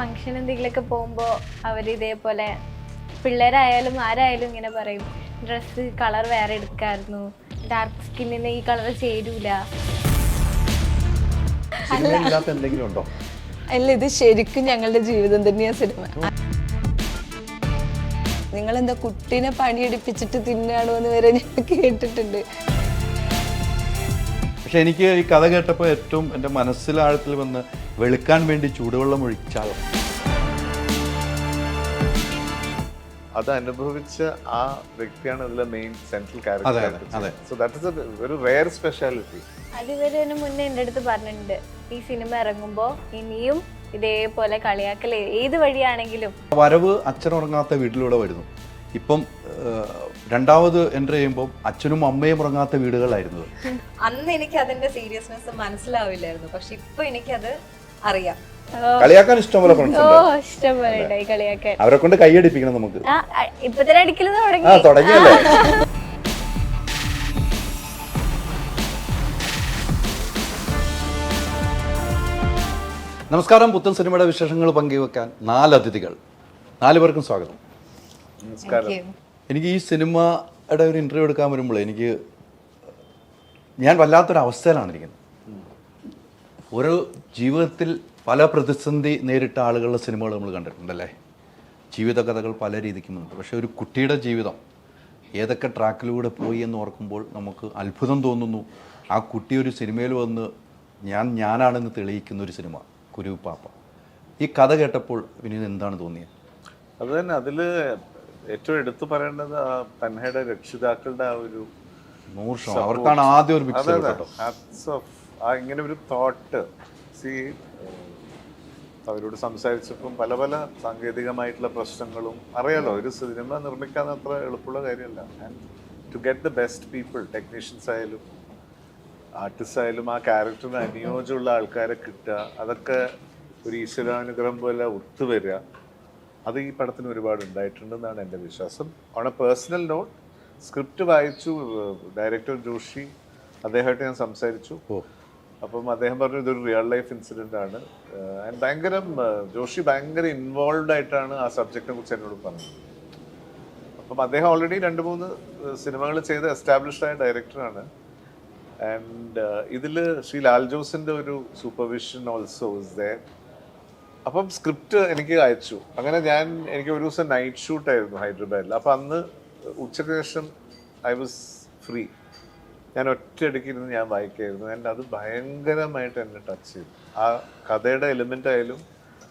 Function എന്തെങ്കിലുമൊക്കെ പോകുമ്പോൾ അവർ ഇതേപോലെ പിള്ളേരായാലും ആരായാലും ഇങ്ങനെ പറയും ഡ്രസ്സ് കളർ വേറെ എടുക്കായിരുന്നു, ഡാർക്ക് സ്കിന്നിന് ഈ കളർ ചേരൂല. സിനിമയില്ലാത്ത എന്തെങ്കിലും ഉണ്ടോ? അല്ല, ഇത് ശരിക്കും ഞങ്ങളുടെ ജീവിതം തന്നെയാണ് സിനിമ. നിങ്ങളെന്താ കുട്ടീനെ പണിയെടുപ്പിച്ചിട്ട് തിന്നാണോ എന്ന് വരെ ഞാൻ കേട്ടിട്ടുണ്ട്. പക്ഷെ എനിക്ക് ഈ കഥ കേട്ടപ്പോൾ ഏറ്റവും എൻ്റെ മനസ്സിലാഴത്തിൽ വന്ന് വെളുക്കാൻ വേണ്ടി ചൂടുവെള്ളം ഒഴിച്ചാലോ അത് അനുഭവിച്ച ആ വ്യക്തിയാണ് അതിലെ main central character. So that is a very rare speciality. അതിവരതിന് മുന്നേ എൻ്റെ അടുത്ത് പറഞ്ഞിട്ടുണ്ട്, ഈ സിനിമ ഇറങ്ങുമ്പോൾ ഇനിയും ഇതേപോലെ കളിയാക്കൽ ഏത് വഴിയാണെങ്കിലും. വരവ് അച്ഛനുറങ്ങാത്ത വീട്ടിലൂടെ വരുന്നു. ഇപ്പം രണ്ടാമത് എൻ്റർ ചെയ്യുമ്പോൾ അച്ഛനും അമ്മയും ഉറങ്ങാത്ത വീടുകളായിരുന്നു. അന്ന് എനിക്ക് അതിന്റെ സീരിയസ്നെസ് മനസ്സിലാവില്ലായിരുന്നു, പക്ഷെ ഇപ്പൊ എനിക്കത് അറിയാം. കളിയാക്കാൻ ഇഷ്ടംപോലെ ഇഷ്ടംപോലെ ഉണ്ടായി കളിയാക്കാൻ. അവരെ കൊണ്ട് കൈയടിപ്പിക്കണം നമുക്ക്. ഇപ്പൊ തന്നെ അടിക്കല് തുടങ്ങിയല്ലേ. നമസ്കാരം. പുത്തൻ സിനിമയുടെ വിശേഷങ്ങൾ പങ്കുവെക്കാൻ 4 അതിഥികൾ. 4 പേർക്കും സ്വാഗതം. നമസ്കാരം. എനിക്ക് ഈ സിനിമയുടെ ഒരു ഇൻ്റർവ്യൂ എടുക്കാൻ വരുമ്പോൾ ഞാൻ വല്ലാത്തൊരു അവസ്ഥയിലാണ് ഇരിക്കുന്നത്. ഒരു ജീവിതത്തിൽ പല പ്രതിസന്ധി നേരിട്ട ആളുകളുടെ സിനിമകൾ നമ്മൾ കണ്ടിട്ടുണ്ടല്ലേ. ജീവിത കഥകൾ പല രീതിക്കും വന്നിട്ട്, പക്ഷേ ഒരു കുട്ടിയുടെ ജീവിതം ഏതൊക്കെ ട്രാക്കിലൂടെ പോയി എന്ന് ഓർക്കുമ്പോൾ നമുക്ക് അത്ഭുതം തോന്നുന്നു. ആ കുട്ടി ഒരു സിനിമയിൽ വന്ന് ഞാനാണെന്ന് തെളിയിക്കുന്ന ഒരു സിനിമ കുരുപ്പാപ്പ. ഈ കഥ കേട്ടപ്പോൾ വിനീത് എന്താണ് തോന്നിയത്? അത് തന്നെ, അതില് ഏറ്റവും എടുത്തു പറയേണ്ടത് തന്നയുടെ രക്ഷിതാക്കളുടെ ആ ഒരു 100% അവർക്കാണ് ആദ്യം ഒരു പിക്ചർ കേട്ടോ. ഇങ്ങനെ ഒരു തോട്ട്. അവരോട് സംസാരിച്ചപ്പം പല പല സാങ്കേതികമായിട്ടുള്ള പ്രശ്നങ്ങളും അറിയാലോ. ഒരു സിനിമ നിർമ്മിക്കാൻ അത്ര എളുപ്പമുള്ള കാര്യമല്ല. And to get the best people, technicians ആയാലും ആർട്ടിസ്റ്റ് ആയാലും ആ ക്യാരക്ടറിന് അനുയോജ്യമുള്ള ആൾക്കാരെ കിട്ടുക, അതൊക്കെ ഒരു ഈശ്വരാനുഗ്രഹം പോലെ ഒത്തുവരിക, അത് ഈ പടത്തിന് ഒരുപാട് ഉണ്ടായിട്ടുണ്ടെന്നാണ് എൻ്റെ വിശ്വാസം. On a personal note, script വായിച്ചു ഡയറക്ടർ ജോഷി, അദ്ദേഹമായിട്ട് ഞാൻ സംസാരിച്ചു. അപ്പം അദ്ദേഹം പറഞ്ഞു ഇതൊരു റിയൽ ലൈഫ് ഇൻസിഡൻ്റ് ആണ്. ആൻഡ് ജോഷി ഭയങ്കര ഇൻവോൾവ് ആയിട്ടാണ് ആ സബ്ജക്റ്റിനെ കുറിച്ച് എന്നോട് പറഞ്ഞത്. അപ്പം അദ്ദേഹം ഓൾറെഡി 2-3 സിനിമകൾ ചെയ്ത എസ്റ്റാബ്ലിഷ്ഡ് ആയ ഡയറക്ടറാണ്. ആൻഡ് ഇതിൽ ശ്രീ ലാൽ ജോസിൻ്റെ ഒരു സൂപ്പർവിഷൻ ഓൾസോ ഇസ് ദെയർ. അപ്പം സ്ക്രിപ്റ്റ് എനിക്ക് അയച്ചു. അങ്ങനെ എനിക്ക് ഒരു ദിവസം നൈറ്റ് ഷൂട്ടായിരുന്നു ഹൈദരാബാദിൽ. അപ്പം അന്ന് ഉച്ചയ്ക്ക് ശേഷം ഐ വാസ് ഫ്രീ. ഞാൻ ഒറ്റയടിക്ക് ഇരുന്ന് ഞാൻ വായിക്കായിരുന്നു. ആൻഡ് അത് ഭയങ്കരമായിട്ട് എന്നെ ടച്ച് ചെയ്തു. ആ കഥയുടെ എലിമെൻ്റ് ആയാലും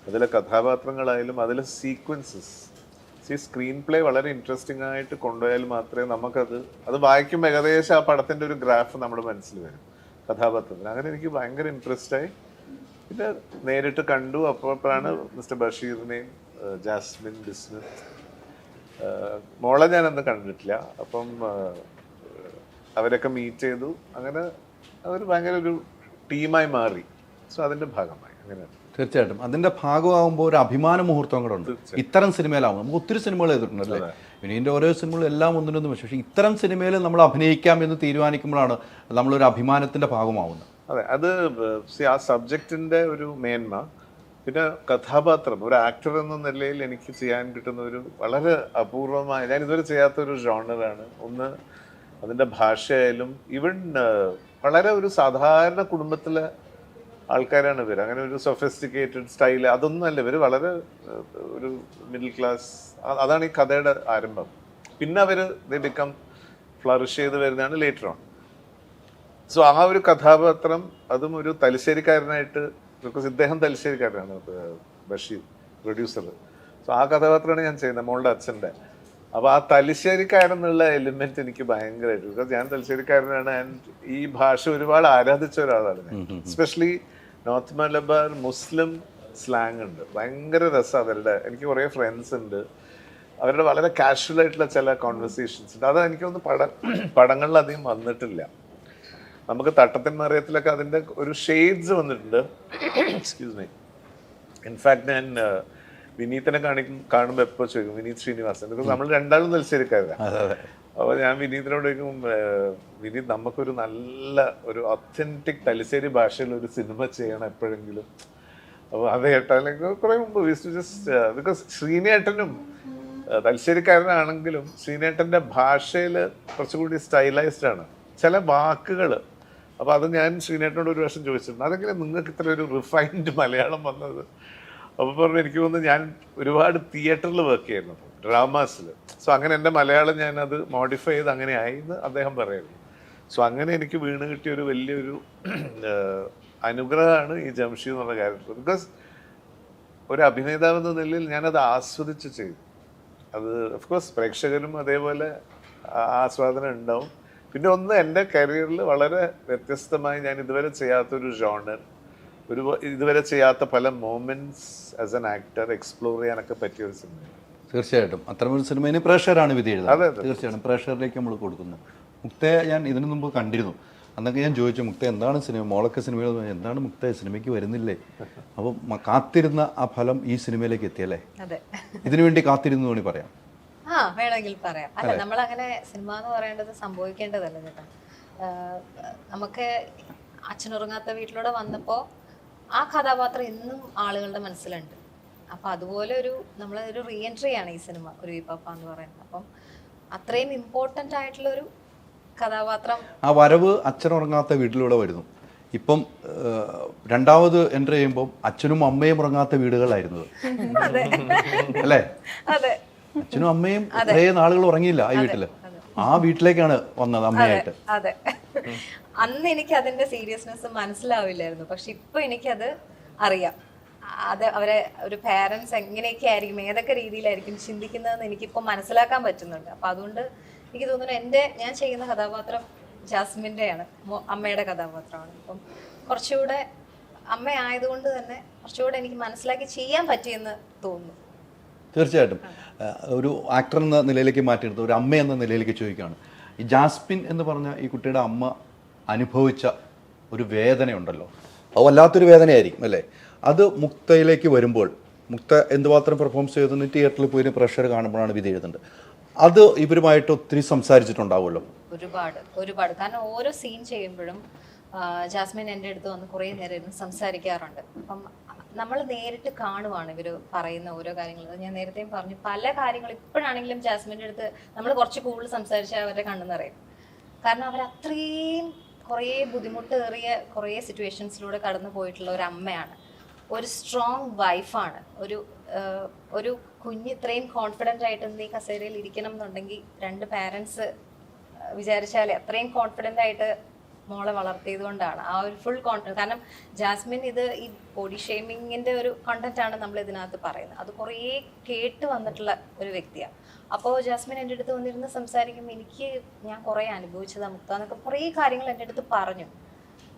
അതിലെ കഥാപാത്രങ്ങളായാലും അതിലെ സീക്വൻസസ്. സ്ക്രീൻ പ്ലേ വളരെ ഇൻട്രസ്റ്റിംഗ് ആയിട്ട് കൊണ്ടുപോയാൽ മാത്രമേ അത് വായിക്കുമ്പോൾ ഏകദേശം ആ പടത്തിൻ്റെ ഒരു ഗ്രാഫ് നമ്മുടെ മനസ്സിൽ വരും കഥാപാത്രത്തിന്. അങ്ങനെ എനിക്ക് ഭയങ്കര ഇൻട്രസ്റ്റ് ആയി. പിന്നെ നേരിട്ട് കണ്ടു. അപ്പോഴാണ് മിസ്റ്റർ ബഷീറിനെയും ജാസ്മിൻ ബിസ്മിത്ത്, മോളെ ഞാനന്ന് കണ്ടിട്ടില്ല. അപ്പം അവരൊക്കെ മീറ്റ് ചെയ്തു. അങ്ങനെ അവർ ഭയങ്കര ഒരു ടീമായി മാറി. സോ അതിൻ്റെ ഭാഗമായി. അങ്ങനെയാണ്. തീർച്ചയായിട്ടും അതിൻ്റെ ഭാഗമാകുമ്പോൾ ഒരു അഭിമാന മുഹൂർത്തം കൂടെ ഉണ്ട്. ഇത്തരം സിനിമയിലാവും. നമുക്ക് ഒത്തിരി സിനിമകൾ ചെയ്തിട്ടുണ്ടല്ലേ. വിനീതിൻ്റെ ഓരോ സിനിമകളും എല്ലാം ഒന്നിനൊന്നും പക്ഷേ ഇത്തരം സിനിമയിൽ നമ്മൾ അഭിനയിക്കാം എന്ന് തീരുമാനിക്കുമ്പോഴാണ് നമ്മളൊരു അഭിമാനത്തിൻ്റെ ഭാഗമാവുന്നത്. അതെ, അത് ആ സബ്ജക്റ്റിൻ്റെ ഒരു മേന്മ, പിന്നെ കഥാപാത്രം, ഒരു ആക്ടർ എന്ന നിലയിൽ എനിക്ക് ചെയ്യാൻ കിട്ടുന്ന ഒരു വളരെ അപൂർവമായ, ഞാൻ ഇതുവരെ ചെയ്യാത്തൊരു ജോണറാണ്. ഒന്ന് അതിൻ്റെ ഭാഷയായാലും, ഈവൻ വളരെ ഒരു സാധാരണ കുടുംബത്തിലെ ആൾക്കാരാണ് ഇവർ. അങ്ങനെ ഒരു സൊഫിസ്റ്റിക്കേറ്റഡ് സ്റ്റൈൽ അതൊന്നും അല്ല. ഇവർ വളരെ ഒരു മിഡിൽ ക്ലാസ്. അതാണ് ഈ കഥയുടെ ആരംഭം. പിന്നെ അവർ ബിക്കം ഫ്ലറിഷ് ചെയ്ത് വരുന്നതാണ് ലേറ്റർ ഓൺ. സോ ആ ഒരു കഥാപാത്രം, അതും ഒരു തലശ്ശേരിക്കാരനായിട്ട്, ബിക്കോസ് ഇദ്ദേഹം തലശ്ശേരിക്കാരനാണ്, ബഷീർ പ്രൊഡ്യൂസർ. സോ ആ കഥാപാത്രമാണ് ഞാൻ ചെയ്യുന്നത്, മോളുടെ അച്ഛൻ്റെ. അപ്പോൾ ആ തലശ്ശേരിക്കാരെന്നുള്ള എലിമെന്റ് എനിക്ക് ഭയങ്കരമായിട്ട്, ബിക്കോസ് ഞാൻ തലശ്ശേരിക്കാരനാണ്. ആൻഡ് ഈ ഭാഷ ഒരുപാട് ആരാധിച്ച ഒരാളാണ് ഞാൻ. എസ്പെഷ്യലി നോർത്ത് മലബാർ മുസ്ലിം സ്ലാങ് ഉണ്ട്, ഭയങ്കര രസം അവരുടെ. എനിക്ക് കുറേ ഫ്രണ്ട്സ് ഉണ്ട്, അവരുടെ വളരെ കാഷ്വൽ ആയിട്ടുള്ള ചില കോൺവെർസേഷൻസ് ഉണ്ട്. അത് എനിക്കൊന്ന് പടങ്ങളിൽ അധികം വന്നിട്ടില്ല. നമുക്ക് തട്ടത്തിൻ മറിയത്തിലൊക്കെ അതിൻ്റെ ഒരു ഷെയ്ഡ്സ് വന്നിട്ടുണ്ട്. Excuse me. ഇൻഫാക്ട് ഞാൻ വിനീത്തിനെ കാണുമ്പോൾ എപ്പോൾ ചോദിക്കും വിനീത് ശ്രീനിവാസൻ, ബിക്കോസ് നമ്മൾ രണ്ടാളും തലശ്ശേരിക്കാരാണ്. അപ്പോൾ ഞാൻ വിനീതിനോട് ചോദിക്കും, വിനീത് നമുക്കൊരു നല്ല ഒരു ഒത്തൻറ്റിക് തലശ്ശേരി ഭാഷയിൽ ഒരു സിനിമ ചെയ്യണം എപ്പോഴെങ്കിലും. അപ്പോൾ അത് കേട്ടാലെങ്കിൽ കുറേ മുമ്പ് ജസ്റ്റ് ബിക്കോസ് ശ്രീനേട്ടനും തലശ്ശേരിക്കാരനാണെങ്കിലും ശ്രീനേട്ടൻ്റെ ഭാഷയിൽ കുറച്ചുകൂടി സ്റ്റൈലൈസ്ഡ് ആണ് ചില വാക്കുകൾ. അപ്പോൾ അത് ഞാൻ ശ്രീനേട്ടനോട് ഒരു വർഷം ചോദിച്ചിട്ടുണ്ട്, അതെങ്ങനെ നിങ്ങൾക്ക് ഇത്ര ഒരു റിഫൈൻഡ് മലയാളം വന്നത്? അപ്പോൾ പറഞ്ഞു, എനിക്ക് തോന്നുന്നു ഞാൻ ഒരുപാട് തിയേറ്ററിൽ വർക്ക് ചെയ്യുന്നു, ഡ്രാമാസിൽ. സോ അങ്ങനെ എൻ്റെ മലയാളം ഞാനത് മോഡിഫൈ ചെയ്ത് അങ്ങനെ ആയി എന്ന് അദ്ദേഹം പറയുന്നു. സോ അങ്ങനെ എനിക്ക് വീണ് കിട്ടിയൊരു വലിയൊരു അനുഗ്രഹമാണ് ഈ ജംഷീദ് എന്നുള്ള ക്യാരക്ടർ. ബിക്കോസ് ഒരു അഭിനേതാവ് എന്ന നിലയിൽ ഞാനത് ആസ്വദിച്ച് ചെയ്തു. അത് ഓഫ്കോഴ്സ് പ്രേക്ഷകരും അതേപോലെ ആസ്വാദനം ഉണ്ടാവും. പിന്നെ ഒന്ന്, എൻ്റെ കരിയറിൽ വളരെ വ്യത്യസ്തമായി ഞാൻ ഇതുവരെ ചെയ്യാത്തൊരു ജോണർ, ഇതുവരെ ചെയ്യാത്ത പല moments as an actor explore ചെയ്യാനൊക്കെ പറ്റിയ ഒരു സിനിമയാണ്. തീർച്ചയായിട്ടും അത്തരമൊരു സിനിമയിൽ പ്രേക്ഷകരാണ് വിധി അതെ, എഴുതുന്നത്. അതെ. തീർച്ചയായിട്ടും പ്രേക്ഷകരിലേക്ക് നമ്മൾ കൊടുക്കുന്നു. മുക്തയെ ഞാൻ ഇതിനു മുമ്പ് കണ്ടിരുന്നു. അന്നൊക്കെ ഞാൻ ചോദിച്ചു, മുക്ത എന്താണ് സിനിമ, മോളൊക്കെ സിനിമയിൽ എന്താണ് മുക്ത സിനിമയ്ക്ക് വരുന്നില്ലേ? അപ്പം കാത്തിരുന്ന ആ ഫലം ഈ സിനിമയിലേക്ക് എത്തിയല്ലേ? അതെ, ഇതിനു വേണ്ടി കാത്തിരുന്നു വേണ്ടി പറയാം. വേണമെങ്കിൽ പറയാം. അല്ല, നമ്മൾ അങ്ങനെ സിനിമ എന്ന് പറയേണ്ടത് സംഭവിക്കേണ്ടതല്ല ചേട്ടാ. നമുക്ക് അച്ഛനുറങ്ങാത്ത വീട്ടിലൂടെ വന്നപ്പോൾ ആ കഥാപാത്രം ഇന്നും ആളുകളുടെ മനസ്സിലുണ്ട്. അപ്പം അതുപോലെ നമ്മളൊരു റീ എൻട്രി ആണ് ഈ സിനിമ, ഒരു വിപ്പപ്പ എന്ന് പറയുന്നത്. അപ്പം അത്രയും ഇമ്പോർട്ടൻ്റ് ആയിട്ടുള്ളൊരു കഥാപാത്രം. ആ വരവ് അച്ഛനുറങ്ങാത്ത വീട്ടിലൂടെ വരുന്നു. ഇപ്പം രണ്ടാമത് എൻട്രി ചെയ്യുമ്പോൾ അച്ഛനും അമ്മയും ഉറങ്ങാത്ത വീടുകളായിരുന്നു അല്ലേ? അതെ, അച്ഛനും അമ്മയും കുറേ നാളുകൾ ഉറങ്ങിയില്ല ഈ വീട്ടില്. ആ വീട്ടിലേക്കാണ് വന്നത് അമ്മയായിട്ട്. അതെ. അന്ന് എനിക്ക് അതിന്റെ സീരിയസ്നെസ് മനസ്സിലാവില്ലായിരുന്നു, പക്ഷെ ഇപ്പൊ എനിക്കത് അറിയാം. അത് അവരെ ഒരു പാരന്റ്സ് എങ്ങനെയൊക്കെ ആയിരിക്കും, ഏതൊക്കെ രീതിയിലായിരിക്കും ചിന്തിക്കുന്നതെന്ന് എനിക്കിപ്പോ മനസ്സിലാക്കാൻ പറ്റുന്നുണ്ട്. അപ്പൊ അതുകൊണ്ട് എനിക്ക് തോന്നുന്നു ഞാൻ ചെയ്യുന്ന കഥാപാത്രം ജാസ്മിൻ്റെയാണ്, അമ്മയുടെ കഥാപാത്രമാണ്. അപ്പം കുറച്ചുകൂടെ അമ്മ ആയതുകൊണ്ട് തന്നെ കുറച്ചുകൂടെ എനിക്ക് മനസ്സിലാക്കി ചെയ്യാൻ പറ്റിയെന്ന് തോന്നുന്നു. തീർച്ചയായിട്ടും ഒരു ആക്ടർ എന്ന നിലയിലേക്ക് മാറ്റിയെടുത്ത് ഒരു അമ്മ എന്ന നിലയിലേക്ക് ചോദിക്കുകയാണ്. ഈ ജാസ്മിൻ എന്ന് പറഞ്ഞ ഈ കുട്ടിയുടെ അമ്മ അനുഭവിച്ച ഒരു വേദനയുണ്ടല്ലോ, അത് വല്ലാത്തൊരു വേദനയായിരിക്കും അല്ലേ? അത് മുക്തയിലേക്ക് വരുമ്പോൾ മുക്ത എന്തുമാത്രം പെർഫോമൻസ് ചെയ്തെന്ന് തിയേറ്ററിൽ പോയി പ്രഷർ കാണുമ്പോഴാണ് വിധി എഴുതുന്നത്. അത് ഇവരുമായിട്ട് ഒത്തിരി സംസാരിച്ചിട്ടുണ്ടാവുമല്ലോ? ഒരുപാട് കാരണം ഓരോ സീൻ ചെയ്യുമ്പോഴും ജാസ്മിൻ എൻ്റെ അടുത്ത് വന്ന് കുറേ നേരം ഇരുന്ന് സംസാരിക്കാറുണ്ട്. അപ്പം നമ്മൾ നേരിട്ട് കാണുവാണ് ഇവർ പറയുന്ന ഓരോ കാര്യങ്ങൾ. ഞാൻ നേരത്തെയും പറഞ്ഞു, പല കാര്യങ്ങളും ഇപ്പോഴാണെങ്കിലും ജാസ്മിൻ്റെ അടുത്ത് നമ്മൾ കുറച്ച് കൂടുതൽ സംസാരിച്ചാൽ അവരുടെ കണ്ണു നിറയും. കാരണം അവരത്രയും കുറേ ബുദ്ധിമുട്ടേറിയ കുറേ സിറ്റുവേഷൻസിലൂടെ കടന്നു പോയിട്ടുള്ള ഒരു അമ്മയാണ്, ഒരു സ്ട്രോങ് വൈഫാണ്. ഒരു കുഞ്ഞ് ഇത്രയും കോൺഫിഡൻ്റ് ആയിട്ട് ഈ കസേരയിൽ ഇരിക്കണം എന്നുണ്ടെങ്കിൽ രണ്ട് പാരൻസ് വിചാരിച്ചാലേ അത്രയും കോൺഫിഡൻ്റ് ആയിട്ട് മോളെ വളർത്തിയത് കൊണ്ടാണ്. ആ ഒരു ഫുൾ കോൺഫിഡൻസ്. കാരണം ജാസ്മിൻ ഈ ബോഡി ഷെയ്മിങ്ങിൻ്റെ ഒരു കണ്ടന്റാണ് നമ്മൾ ഇതിനകത്ത് പറയുന്നത്. അത് കുറേ കേട്ട് വന്നിട്ടുള്ള ഒരു വ്യക്തിയാണ്. അപ്പോൾ ജാസ്മിൻ എൻ്റെ അടുത്ത് വന്നിരുന്ന് സംസാരിക്കുമ്പോൾ ഞാൻ കുറേ അനുഭവിച്ചതാണ് മുക്ത എന്നൊക്കെ കുറേ കാര്യങ്ങൾ എൻ്റെ അടുത്ത് പറഞ്ഞു.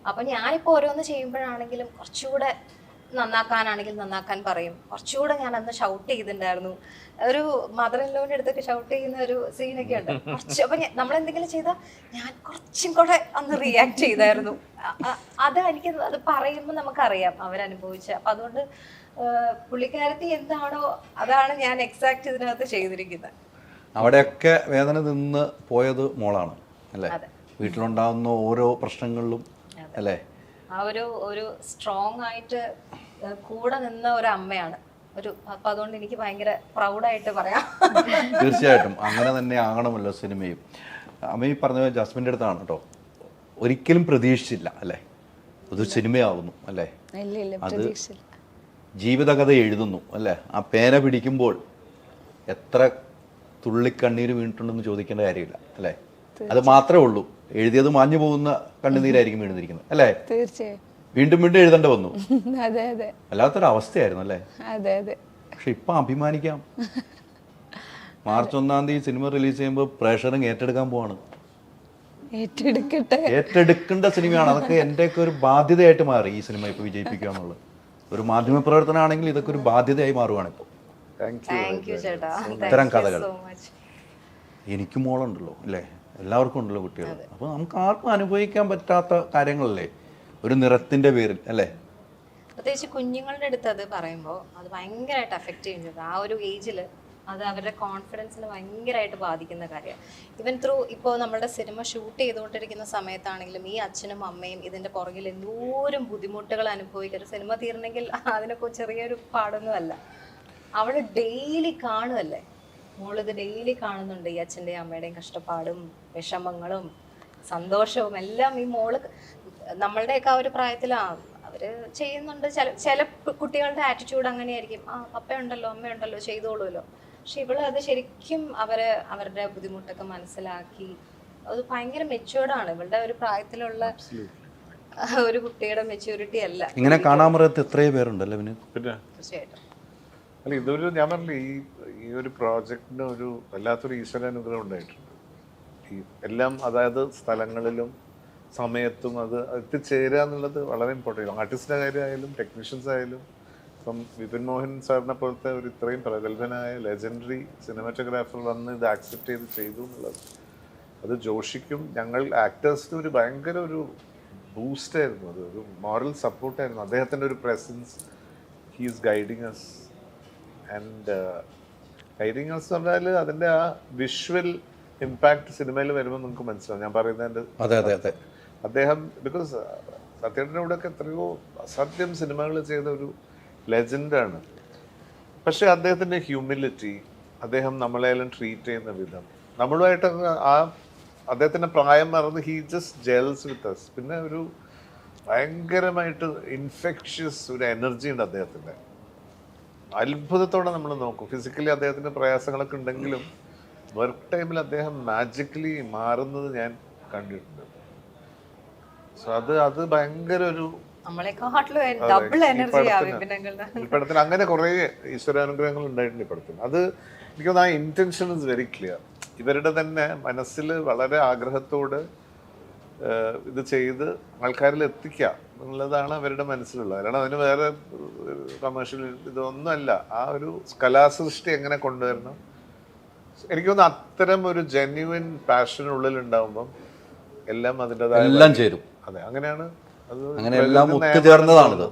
അപ്പം ഞാനിപ്പോൾ ഓരോന്ന് ചെയ്യുമ്പോഴാണെങ്കിലും കുറച്ചുകൂടെ നന്നാക്കാനാണെങ്കിൽ നന്നാക്കാൻ പറയും. കുറച്ചുകൂടെ ഞാൻ അന്ന് ഷൗട്ട് ചെയ്തിട്ടുണ്ടായിരുന്നു. ഒരു മദർ ഇൻ ലോന്റെ അടുത്തൊക്കെ ഷൗട്ട് ചെയ്യുന്ന ഒരു സീനൊക്കെ ഉണ്ട്. അപ്പൊ നമ്മളെന്തെങ്കിലും ചെയ്താൽ ഞാൻ കുറച്ചും കൂടെ അന്ന് റിയാക്ട് ചെയ്തായിരുന്നു. അത് പറയുമ്പോൾ നമുക്കറിയാം അവരനുഭവിച്ച. അപ്പൊ അതുകൊണ്ട് പുള്ളിക്കാരത്തി എന്താണോ അതാണ് ഞാൻ എക്സാക്ട് ഇതിനകത്ത് ചെയ്തിരിക്കുന്നത്. അവിടെയൊക്കെ വേദന നിന്ന് പോയത് മോളാണ് അല്ലേ? വീട്ടിലുണ്ടാകുന്ന ഓരോ പ്രശ്നങ്ങളിലും അല്ലേ? ആ ഒരു സ്ട്രോങ് ആയിട്ട് കൂടെ നിന്ന ഒരു അമ്മയാണ്. അപ്പൊ അതുകൊണ്ട് എനിക്ക് ഭയങ്കര പ്രൗഡായിട്ട് പറയാം. തീർച്ചയായിട്ടും അങ്ങനെ തന്നെ ആകണമല്ലോ സിനിമയും. അമ്മ ഈ പറഞ്ഞ ജാസ്മിൻ്റെ അടുത്താണ് കേട്ടോ, ഒരിക്കലും പ്രതീക്ഷിച്ചില്ല അല്ലേ അതൊരു സിനിമയാവുന്നു അല്ലേ? അത് ജീവിതകഥ എഴുതുന്നു അല്ലേ? ആ പേന പിടിക്കുമ്പോൾ എത്ര തുള്ളിക്കണ്ണീര് വീണിട്ടുണ്ടെന്ന് ചോദിക്കേണ്ട കാര്യമില്ല അല്ലേ? അത് മാത്രമേ ഉള്ളൂ. എഴുതിയത് മാഞ്ഞു പോകുന്ന കണ്ണുനീരായിരിക്കും വീണിരിക്കുന്നത് അല്ലേ? തീർച്ചയായും വീണ്ടും വീണ്ടും എഴുതേണ്ട വന്നു. അതെ അതെ, വല്ലാത്തൊരു അവസ്ഥയായിരുന്നു അല്ലേ? അതെ അതെ. പക്ഷെ ഇപ്പൊ അഭിമാനിക്കാം. മാർച്ച് 1-ാം തീയതി സിനിമ റിലീസ് ചെയ്യുമ്പോൾ പ്രേക്ഷകരും ഏറ്റെടുക്കാൻ പോവാണ്. ഏറ്റെടുക്കേണ്ട സിനിമയാണ്. അതൊക്കെ എന്റെയൊക്കെ ഒരു ബാധ്യതയായിട്ട് മാറി ഈ സിനിമ ഇപ്പൊ വിജയിപ്പിക്കുക എന്നുള്ളത്. ഒരു മാധ്യമ പ്രവർത്തനമാണെങ്കിൽ ഇതൊക്കെ ഒരു ബാധ്യതയായി മാറുവാണ് ഇപ്പോൾ. ഇത്തരം കഥകൾ. എനിക്കും മോളുണ്ടല്ലോ അല്ലേ? എല്ലാവർക്കും ഉണ്ടല്ലോ കുട്ടികൾ. അപ്പോൾ നമുക്ക് ആർക്കും അനുഭവിക്കാൻ പറ്റാത്ത കാര്യങ്ങളല്ലേ ഒരു നിറത്തിന്റെ പേരിൽ അല്ലേ? പ്രത്യേകിച്ച് കുഞ്ഞുങ്ങളുടെ അടുത്ത് അത് പറയുമ്പോൾ അത് ഭയങ്കരമായിട്ട് അഫക്റ്റ് ചെയ്യുന്നത്. ആ ഒരു ഏജിൽ അത് അവരുടെ കോൺഫിഡൻസിന് ഭയങ്കരമായിട്ട് ബാധിക്കുന്ന കാര്യമാണ്. ഇവൻ ത്രൂ ഇപ്പോൾ നമ്മുടെ സിനിമ ഷൂട്ട് ചെയ്തുകൊണ്ടിരിക്കുന്ന സമയത്താണെങ്കിലും ഈ അച്ഛനും അമ്മയും ഇതിൻ്റെ പുറകിൽ എന്തോരം ബുദ്ധിമുട്ടുകൾ അനുഭവിക്കുക. സിനിമ തീർന്നെങ്കിൽ അതിനൊക്കെ ചെറിയൊരു പാടൊന്നുമല്ല. അവൾ ഡെയിലി കാണുമല്ലേ, മോളിത് ഡെയിലി കാണുന്നുണ്ട് ഈ അച്ഛൻ്റെയും അമ്മയുടെയും കഷ്ടപ്പാടും വിഷമങ്ങളും സന്തോഷവും എല്ലാം. ഈ മോള് നമ്മളുടെയൊക്കെ ആ ഒരു പ്രായത്തിലാണ് അവര് ചെയ്യുന്നുണ്ട്. ചില കുട്ടികളുടെ ആറ്റിറ്റ്യൂഡ് അങ്ങനെയായിരിക്കും, ആ പപ്പയുണ്ടല്ലോ അമ്മയുണ്ടല്ലോ ചെയ്തോളൂല്ലോ. പക്ഷെ ഇവള് അത് ശരിക്കും അവരുടെ ബുദ്ധിമുട്ടൊക്കെ മനസ്സിലാക്കി അത് ഭയങ്കര മെച്യൂർഡാണ്. ഇവളുടെ ഒരു പ്രായത്തിലുള്ള ഒരു കുട്ടിയുടെ മെച്യൂരിറ്റി അല്ല. ഇങ്ങനെ കാണാൻ പറയത്ത് എത്രയോ പേരുണ്ടല്ലോ പിന്നെ. തീർച്ചയായിട്ടും. അല്ല, ഇതൊരു ഞാൻ പറഞ്ഞില്ലേ, ഈ ഒരു പ്രോജക്റ്റിന് ഒരു വല്ലാത്തൊരു ഈശ്വരാനുഗ്രഹം ഉണ്ടായിട്ടുണ്ട്. ഈ എല്ലാം അതായത് സ്ഥലങ്ങളിലും സമയത്തും അത് എത്തിച്ചേരുക എന്നുള്ളത് വളരെ ഇമ്പോർട്ടൻ്റ്. ആർട്ടിസ്റ്റിൻ്റെ കാര്യമായാലും ടെക്നീഷ്യൻസ് ആയാലും ഇപ്പം വിപിൻ മോഹൻ സാറിനെ പോലത്തെ ഒരു ഇത്രയും പ്രഗത്ഭനായ ലെജൻഡറി സിനിമാറ്റോഗ്രാഫർ വന്ന് ഇത് ആക്സെപ്റ്റ് ചെയ്തു എന്നുള്ളത്, അത് ജോഷിക്കും ഞങ്ങൾ ആക്ടേഴ്സിനും ഒരു ഭയങ്കര ഒരു ബൂസ്റ്റായിരുന്നു. അത് ഒരു മോറൽ സപ്പോർട്ടായിരുന്നു. അദ്ദേഹത്തിൻ്റെ ഒരു presence, he is guiding us. And guiding us എന്ന് പറഞ്ഞാൽ അതിൻ്റെ ആ വിഷ്വൽ ഇമ്പാക്ട് സിനിമയിൽ വരുമ്പോൾ നമുക്ക് മനസ്സിലാവും ഞാൻ പറയുന്നതിൻ്റെ. അതെ അതെ അതെ. അദ്ദേഹം ബിക്കോസ് സത്യേട്ടൻ്റെ കൂടെയൊക്കെ എത്രയോ അസാധ്യം സിനിമകൾ ചെയ്ത ഒരു ലെജൻഡാണ്. പക്ഷെ അദ്ദേഹത്തിൻ്റെ ഹ്യൂമിലിറ്റി, അദ്ദേഹം നമ്മളെല്ലാം ട്രീറ്റ് ചെയ്യുന്ന വിധം, നമ്മളുമായിട്ട് ആ അദ്ദേഹത്തിൻ്റെ പ്രായം മറന്ന് he just gels with us. പിന്നെ ഒരു ഭയങ്കരമായിട്ട് ഇൻഫെക്ഷ്യസ് ഒരു എനർജി ഉണ്ട് അദ്ദേഹത്തിൻ്റെ. അത്ഭുതത്തോടെ നമ്മൾ നോക്കും. ഫിസിക്കലി അദ്ദേഹത്തിൻ്റെ പ്രയാസങ്ങളൊക്കെ ഉണ്ടെങ്കിലും വർക്ക് ടൈമിൽ അദ്ദേഹം മാജിക്കലി മാറുന്നത് ഞാൻ കണ്ടിട്ടുണ്ട്. സോ അത് ഭയങ്കര ഒരു ഈ പടത്തിന് അങ്ങനെ കുറേ ഈശ്വരാനുഗ്രഹങ്ങൾ ഉണ്ടായിട്ടുണ്ട് ഈ പടത്തിന്. അത് എനിക്ക് തോന്നുന്നു ആ ഇന്റൻഷൻ ഇസ് വെരി ക്ലിയർ. ഇവരുടെ തന്നെ മനസ്സിൽ വളരെ ആഗ്രഹത്തോട് ഇത് ചെയ്ത് ആൾക്കാരിൽ എത്തിക്കുക എന്നുള്ളതാണ് അവരുടെ മനസ്സിലുള്ളത്. കാരണം അതിന് വേറെ കമേഴ്ഷ്യൽ ഇതൊന്നുമല്ല. ആ ഒരു കലാസൃഷ്ടി എങ്ങനെ കൊണ്ടുവരണം, എനിക്ക് തോന്നുന്നു അത്തരം ഒരു ജെന്യുവൻ പാഷൻ ഉള്ളിൽ ഉണ്ടാവുമ്പം എല്ലാം അതിൻ്റെതായ എല്ലാം ചേരും. അതെ, അങ്ങനെയാണ്. അത് അങ്ങനെ എല്ലാം ഒത്തുചേർന്നതാണിത്.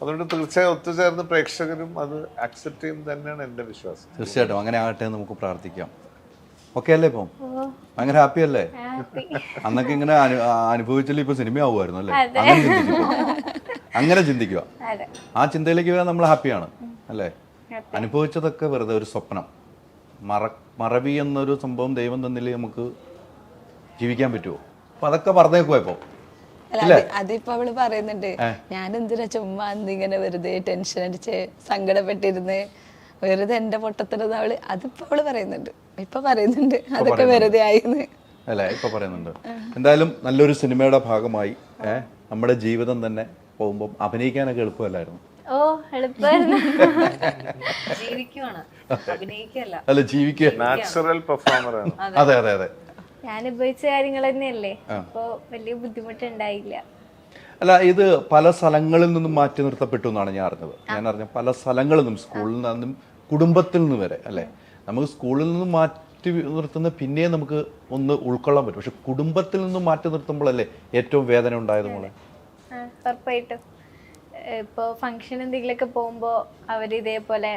അതുകൊണ്ട് തീർച്ചയായും ഒത്തുചേർന്ന് പ്രേക്ഷകരും അത് ആക്സെപ്റ്റ് ചെയ്യും തന്നെയാണ് എൻ്റെ വിശ്വാസം. തീർച്ചയായിട്ടും അങ്ങനെ ആകട്ടെ എന്ന് നമുക്ക് പ്രാർത്ഥിക്കാം. ഓക്കെ അല്ലേ? ഇപ്പം ഭയങ്കര ഹാപ്പി അല്ലേ? അന്നൊക്കെ ഇങ്ങനെ അനുഭവിച്ചാലും ഇപ്പൊ സിനിമ ആവുമായിരുന്നു അല്ലേ? അങ്ങനെ ചിന്തിക്കുക. ആ ചിന്തയിലേക്ക് വരാൻ നമ്മൾ ഹാപ്പിയാണ് അല്ലേ? അനുഭവിച്ചതൊക്കെ വെറുതെ ഒരു സ്വപ്നം. മറവി എന്നൊരു സംഭവം ദൈവം തന്നില്ലേ നമുക്ക് ജീവിക്കാൻ പറ്റുമോ? അപ്പൊ അതൊക്കെ പറഞ്ഞേക്കുവാ ഇപ്പൊ. അതിപ്പോ അവള് പറയുന്നുണ്ട്, ഞാൻ എന്തിനാ ചുമ്മാ എന്തിങ്ങനെ വെറുതെ ടെൻഷൻ അടിച്ച് സങ്കടപ്പെട്ടിരുന്ന് വെറുതെ എന്റെ പൊട്ടത്തിനത് അതിപ്പോ അവള് പറയുന്നുണ്ട്. ഇപ്പൊ പറയുന്നുണ്ട് അതൊക്കെ വെറുതെ ആയിന്ന് അല്ലേ? ഇപ്പൊ പറയുന്നുണ്ട്. എന്തായാലും നല്ലൊരു സിനിമയുടെ ഭാഗമായി നമ്മുടെ ജീവിതം തന്നെ പോകുമ്പോൾ അഭിനയിക്കാനൊക്കെ എളുപ്പമല്ലായിരുന്നു. ഓ എളുപ്പമായിരുന്നു. അല്ല ജീവിക്കുക. നാച്ചുറൽ പെർഫോമർ ആണ്. അതെ അതെ അതെ. ഞാൻ ഉപയോഗിച്ച കാര്യങ്ങൾ തന്നെയല്ലേ, അപ്പൊ വലിയ ബുദ്ധിമുട്ടുണ്ടായില്ല. അല്ല, ഇത് പല സ്ഥലങ്ങളിൽ നിന്നും മാറ്റി നിർത്തപ്പെട്ടു എന്നാണ് ഞാൻ അറിഞ്ഞത്. ഞാൻ അറിഞ്ഞ പല സ്ഥലങ്ങളിൽ നിന്നും, സ്കൂളിൽ നിന്നും കുടുംബത്തിൽ നിന്ന് വരെ അല്ലേ? നമുക്ക് സ്കൂളിൽ നിന്നും മാറ്റി നിർത്തുന്ന പിന്നെയും നമുക്ക് ഒന്ന് ഉൾക്കൊള്ളാൻ പറ്റും. പക്ഷെ കുടുംബത്തിൽ നിന്നും മാറ്റി നിർത്തുമ്പോഴല്ലേ ഏറ്റവും വേദന ഉണ്ടായത് മോളെ? ഉറപ്പായിട്ടും. ഇപ്പോൾ ഫംഗ്ഷൻ എന്തെങ്കിലുമൊക്കെ പോകുമ്പോൾ അവർ ഇതേപോലെ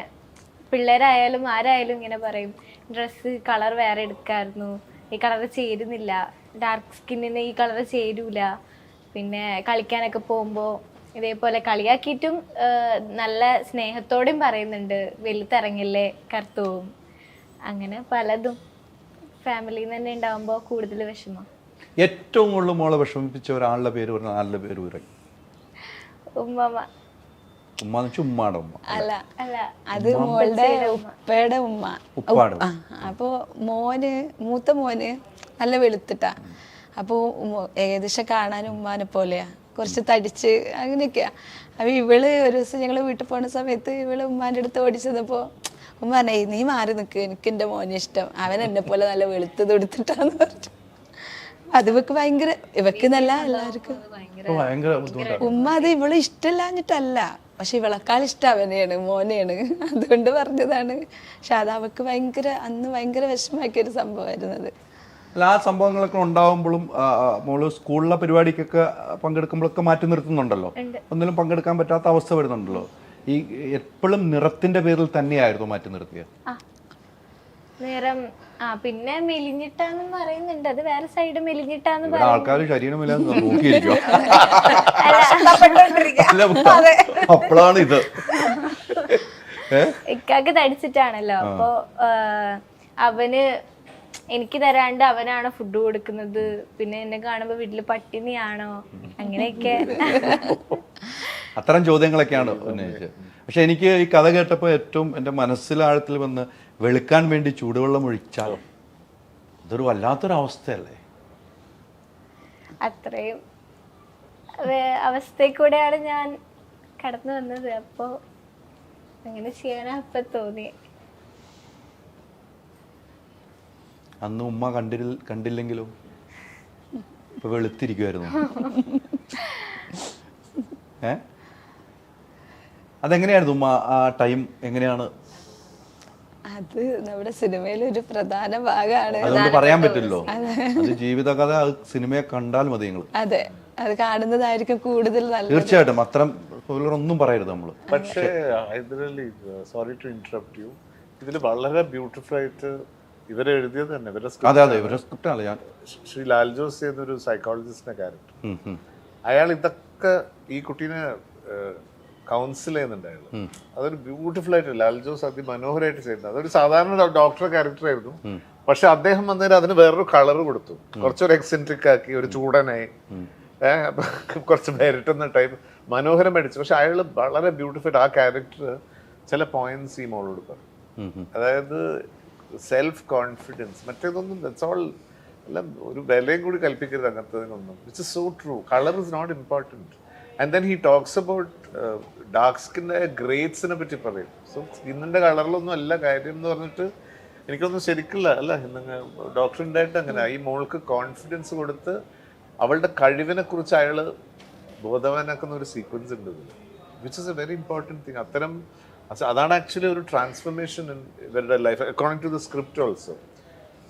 പിള്ളേരായാലും ആരായാലും ഇങ്ങനെ പറയും, ഡ്രസ്സ് കളർ വേറെ എടുക്കാമായിരുന്നു, ഈ കളർ ചേരുന്നില്ല, ഡാർക്ക് സ്കിന്നിന് ഈ കളർ ചേരൂല. പിന്നെ കളിക്കാനൊക്കെ പോകുമ്പോൾ ഇതേപോലെ കളിയാക്കിയിട്ടും നല്ല സ്നേഹത്തോടെയും പറയുന്നുണ്ട്, വെളുത്തിറങ്ങില്ലേ കറുത്തവും. അങ്ങനെ പലതും ഫാമിലിയിൽ നിന്ന് തന്നെ ഉണ്ടാകുമ്പോൾ കൂടുതൽ വിഷമം. ഏറ്റവും കൂടുതൽ മോളെ വിഷമിപ്പിച്ച ഒരാളുടെ പേര് പറഞ്ഞ ആളുടെ പേര് പറയും. ഉമ്മ. ഉമ്മ ഉമ്മാടെ ഉമ്മ അല്ല അല്ല, അത് മോളുടെ ഉപ്പയുടെ ഉമ്മ. അപ്പൊ മൂത്ത മോന് നല്ല വെളുത്തിട്ടാ. അപ്പൊ ഏകദേശം കാണാനും ഉമ്മാനെ പോലെയാ, കുറച്ച് തടിച്ച് അങ്ങനെയൊക്കെയാ. അപ്പൊ ഇവള് ഒരു ദിവസം ഞങ്ങള് വീട്ടിൽ പോണ സമയത്ത് ഇവള് ഉമ്മാന്റെ അടുത്ത് ഓടിച്ചതപ്പോ ഉമ്മ പറഞ്ഞേ, നീ മാറി നിൽക്ക്, എനിക്ക് എൻ്റെ മോനെ ഇഷ്ടം, അവൻ എന്നെ പോലെ നല്ല വെളുത്ത് തൊടുത്തിട്ടാന്ന് പറഞ്ഞു. അത് ഇവക്ക് ഭയങ്കര, ഇവക്ക് നല്ല എല്ലാവർക്കും ഉമ്മ അത് ഇവള് ഇഷ്ടമില്ലാഞ്ഞിട്ടല്ല, പക്ഷെ ഇവളെക്കാൾ ഇഷ്ടം അവനെയാണ്, മോനെയാണ്, അതുകൊണ്ട് പറഞ്ഞതാണ്. പക്ഷെ അത് അവക്ക് ഭയങ്കര അന്ന് ഭയങ്കര വിഷമാക്കിയ ഒരു സംഭവമായിരുന്നത്. അല്ല, ആ സംഭവങ്ങളൊക്കെ ഉണ്ടാവുമ്പോഴും മോള് സ്കൂളിലെ പരിപാടിക്കൊക്കെ പങ്കെടുക്കുമ്പോഴൊക്കെ മാറ്റി നിർത്തുന്നുണ്ടല്ലോ, ഒന്നിലും പങ്കെടുക്കാൻ പറ്റാത്ത അവസ്ഥ വരുന്നുണ്ടല്ലോ. ഈ എപ്പോഴും നിറത്തിന്റെ പേരിൽ തന്നെയായിരുന്നു മാറ്റി നിർത്തിയത്? നിറം പിന്നെ മെലിഞ്ഞിട്ടാന്നും പറയുന്നുണ്ട്. അത് വേറെ സൈഡ് മെലിഞ്ഞിട്ടാന്ന് ഇവിടെ ആൾക്കാർ ശരീരമില്ല നോക്കിയിരിക്കുക. അപ്പോഴാണ് ഇത് ഇക്കാക്ക് തടിച്ചിട്ടാണല്ലോ. അപ്പൊ അവന് എനിക്ക് തരാണ്ട് അവനാണ് ഫുഡ് കൊടുക്കുന്നത്. പിന്നെ എന്നെ കാണുമ്പോ വീട്ടില് പട്ടിണിയാണോ അങ്ങനെയൊക്കെ അത്തരം ചോദ്യങ്ങളൊക്കെയാണ് ഉന്നയിച്ചത്. പക്ഷെ എനിക്ക് ഈ കഥ കേട്ടപ്പോൾ ഏറ്റവും എൻ്റെ മനസ്സിലാഴത്തിൽ വന്ന് വെളുക്കാൻ വേണ്ടി ചൂടുവെള്ളം ഒഴിച്ചാൽ അതൊരു വല്ലാത്തൊരവസ്ഥയല്ലേ? അത്രയും അവസ്ഥയിൽ കൂടെയാണ് ഞാൻ കടന്നു വന്നത്. അപ്പോ അങ്ങനെ ചെയ്യാനാ അപ്പൊ തോന്നി. അന്ന് ഉമ്മ കണ്ടില്ലെങ്കിലും ഇപ്പൊ വെളുത്തിരിക്കുമായിരുന്നു. അതെങ്ങനെയായിരുന്നു ഉമ്മ ആ ടൈം? എങ്ങനെയാണ് അത് നമ്മുടെ സിനിമയിലെ ഒരു പ്രധാന ഭാഗമാണ്. അതുകൊണ്ട് പറയാൻ പറ്റില്ലോ, അത് ജീവിതകഥ. അത് സിനിമയെ കണ്ടാൽ മതി നിങ്ങൾ. അതെ, അത് കാണുന്നതായിരിക്കും കൂടുതൽ നല്ലത്. തീർച്ചയായിട്ടും അത്തരം ഒന്നും പറയരുത് നമ്മൾ. പക്ഷേ Hyderali, sorry to interrupt you, ഇതിൽ വളരെ ബ്യൂട്ടിഫുൾ ആയിട്ട് ഇവരെഴുതിയത് തന്നെ അതെ അതെ ഇവരുടെ സ്ക്രിപ്റ്റാണ്. ഞാൻ ശ്രീ ലാൽ ജോസ് ചെയ്യുന്നൊരു സൈക്കോളജിസ്റ്റിന്റെ ക്യാരക്ടർ, അയാൾ ഇതൊക്കെ ഈ കുട്ടീനെ കൗൺസിൽ ചെയ്യുന്നുണ്ട്. അയാൾ അതൊരു ബ്യൂട്ടിഫുൾ ആയിട്ട് ലാൽ ജോസ് അതിമനോഹരമായിട്ട് ചെയ്യുന്നത്. അതൊരു സാധാരണ ഡോക്ടർ ക്യാരക്ടർ ആയിരുന്നു. പക്ഷെ അദ്ദേഹം വന്നേരം അതിന് വേറൊരു കളർ കൊടുത്തു, കുറച്ചൊരു എക്സെൻട്രിക് ആക്കി, ഒരു ചൂടനായി, കുറച്ച് പേരിട്ടുന്ന ടൈപ്പ് മനോഹരം അടിച്ചു. പക്ഷെ അയാൾ വളരെ ബ്യൂട്ടിഫുൾ ആ ക്യാരക്ടർ ചില പോയിന്റ്സ് ഈ മോളോട് പറയും. അതായത് സെൽഫ് കോൺഫിഡൻസ്, മറ്റേതൊന്നും ദാറ്റ്സ് ഓൾ എല്ലാം ഒരു വിലയും കൂടി കൽപ്പിക്കരുത് അങ്ങനത്തതിനൊന്നും. Which is so true. Colour is not important. And then he talks about dark സ്കിൻ്റെ ഗ്രേഡ്സിനെ പറ്റി പറയും. സോ സ്കിന്നിൻ്റെ കളറിലൊന്നും അല്ല കാര്യം എന്ന് പറഞ്ഞിട്ട് എനിക്കൊന്നും ശരിക്കില്ല അല്ല. ഡോക്ടർ ഉണ്ടായിട്ട് അങ്ങനെ ഈ മോൾക്ക് കോൺഫിഡൻസ് കൊടുത്ത് അവളുടെ കഴിവിനെ കുറിച്ച് അയാൾ ബോധവാനാക്കുന്ന ഒരു സീക്വൻസ് ഉണ്ട് ഇതിൽ, which is a very important thing. അത്തരം അതാണ് ആക്ച്വലി ഒരു ട്രാൻസ്ഫർമേഷൻ ഇൻ ഇവരുടെ life according to the script also.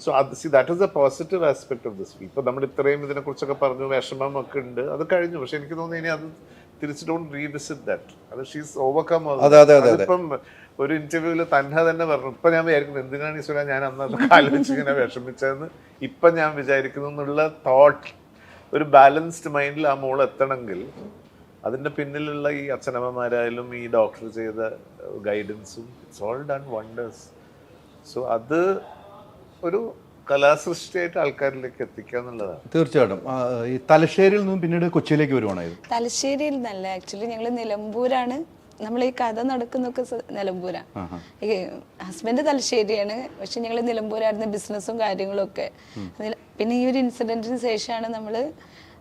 So അത് that is a positive aspect of this. ഇപ്പോൾ നമ്മൾ ഇത്രയും ഇതിനെക്കുറിച്ചൊക്കെ പറഞ്ഞു, വിഷമം ഒക്കെ ഉണ്ട്, അത് കഴിഞ്ഞു. പക്ഷെ എനിക്ക് തോന്നുന്നു ഇനി അത് തിരിച്ച് ഡോണ്ട് റീവിസിറ്റ് ദാറ്റ്. അത് ഷീസ് ഓവർകം. അതിപ്പം ഒരു ഇന്റർവ്യൂവിൽ തന്നെ പറഞ്ഞു, ഇപ്പം ഞാൻ വിചാരിക്കുന്നു എന്തിനാണ് ഈശ്വര ഞാൻ അന്ന് അതൊക്കെ ആലോചിച്ച് ഇങ്ങനെ വിഷമിച്ചതെന്ന് ഇപ്പം ഞാൻ വിചാരിക്കുന്നു എന്നുള്ള തോട്ട്. ഒരു ബാലൻസ്ഡ് മൈൻഡിൽ ആ മോൾ എത്തണമെങ്കിൽ അതിൻ്റെ പിന്നിലുള്ള ഈ അച്ഛനമ്മമാരായാലും ഈ ഡോക്ടർ ചെയ്ത ഗൈഡൻസും it's all done wonders. So അത് ഒരു കലാസൃഷ്ടിയായിട്ട് ആൾക്കാരിലേക്ക് എത്തിക്കുക എന്നുള്ളതാണ്. തീർച്ചയായിട്ടും. ഈ തലശ്ശേരിയിൽ നിന്നും പിന്നീട് കൊച്ചിയിലേക്ക് വരുവാണ്. തലശ്ശേരിയിൽ നിന്നല്ല, ആക്ച്വലി ഞങ്ങൾ നിലമ്പൂരാണ്. നമ്മൾ ഈ കഥ നടക്കുന്നൊക്കെ നിലമ്പൂരാ. ഹസ്ബൻഡ് തലശ്ശേരിയാണ്, പക്ഷെ ഞങ്ങൾ നിലമ്പൂരായിരുന്നു ബിസിനസ്സും കാര്യങ്ങളും ഒക്കെ. പിന്നെ ഈ ഒരു ഇൻസിഡന്റിന് ശേഷമാണ് നമ്മൾ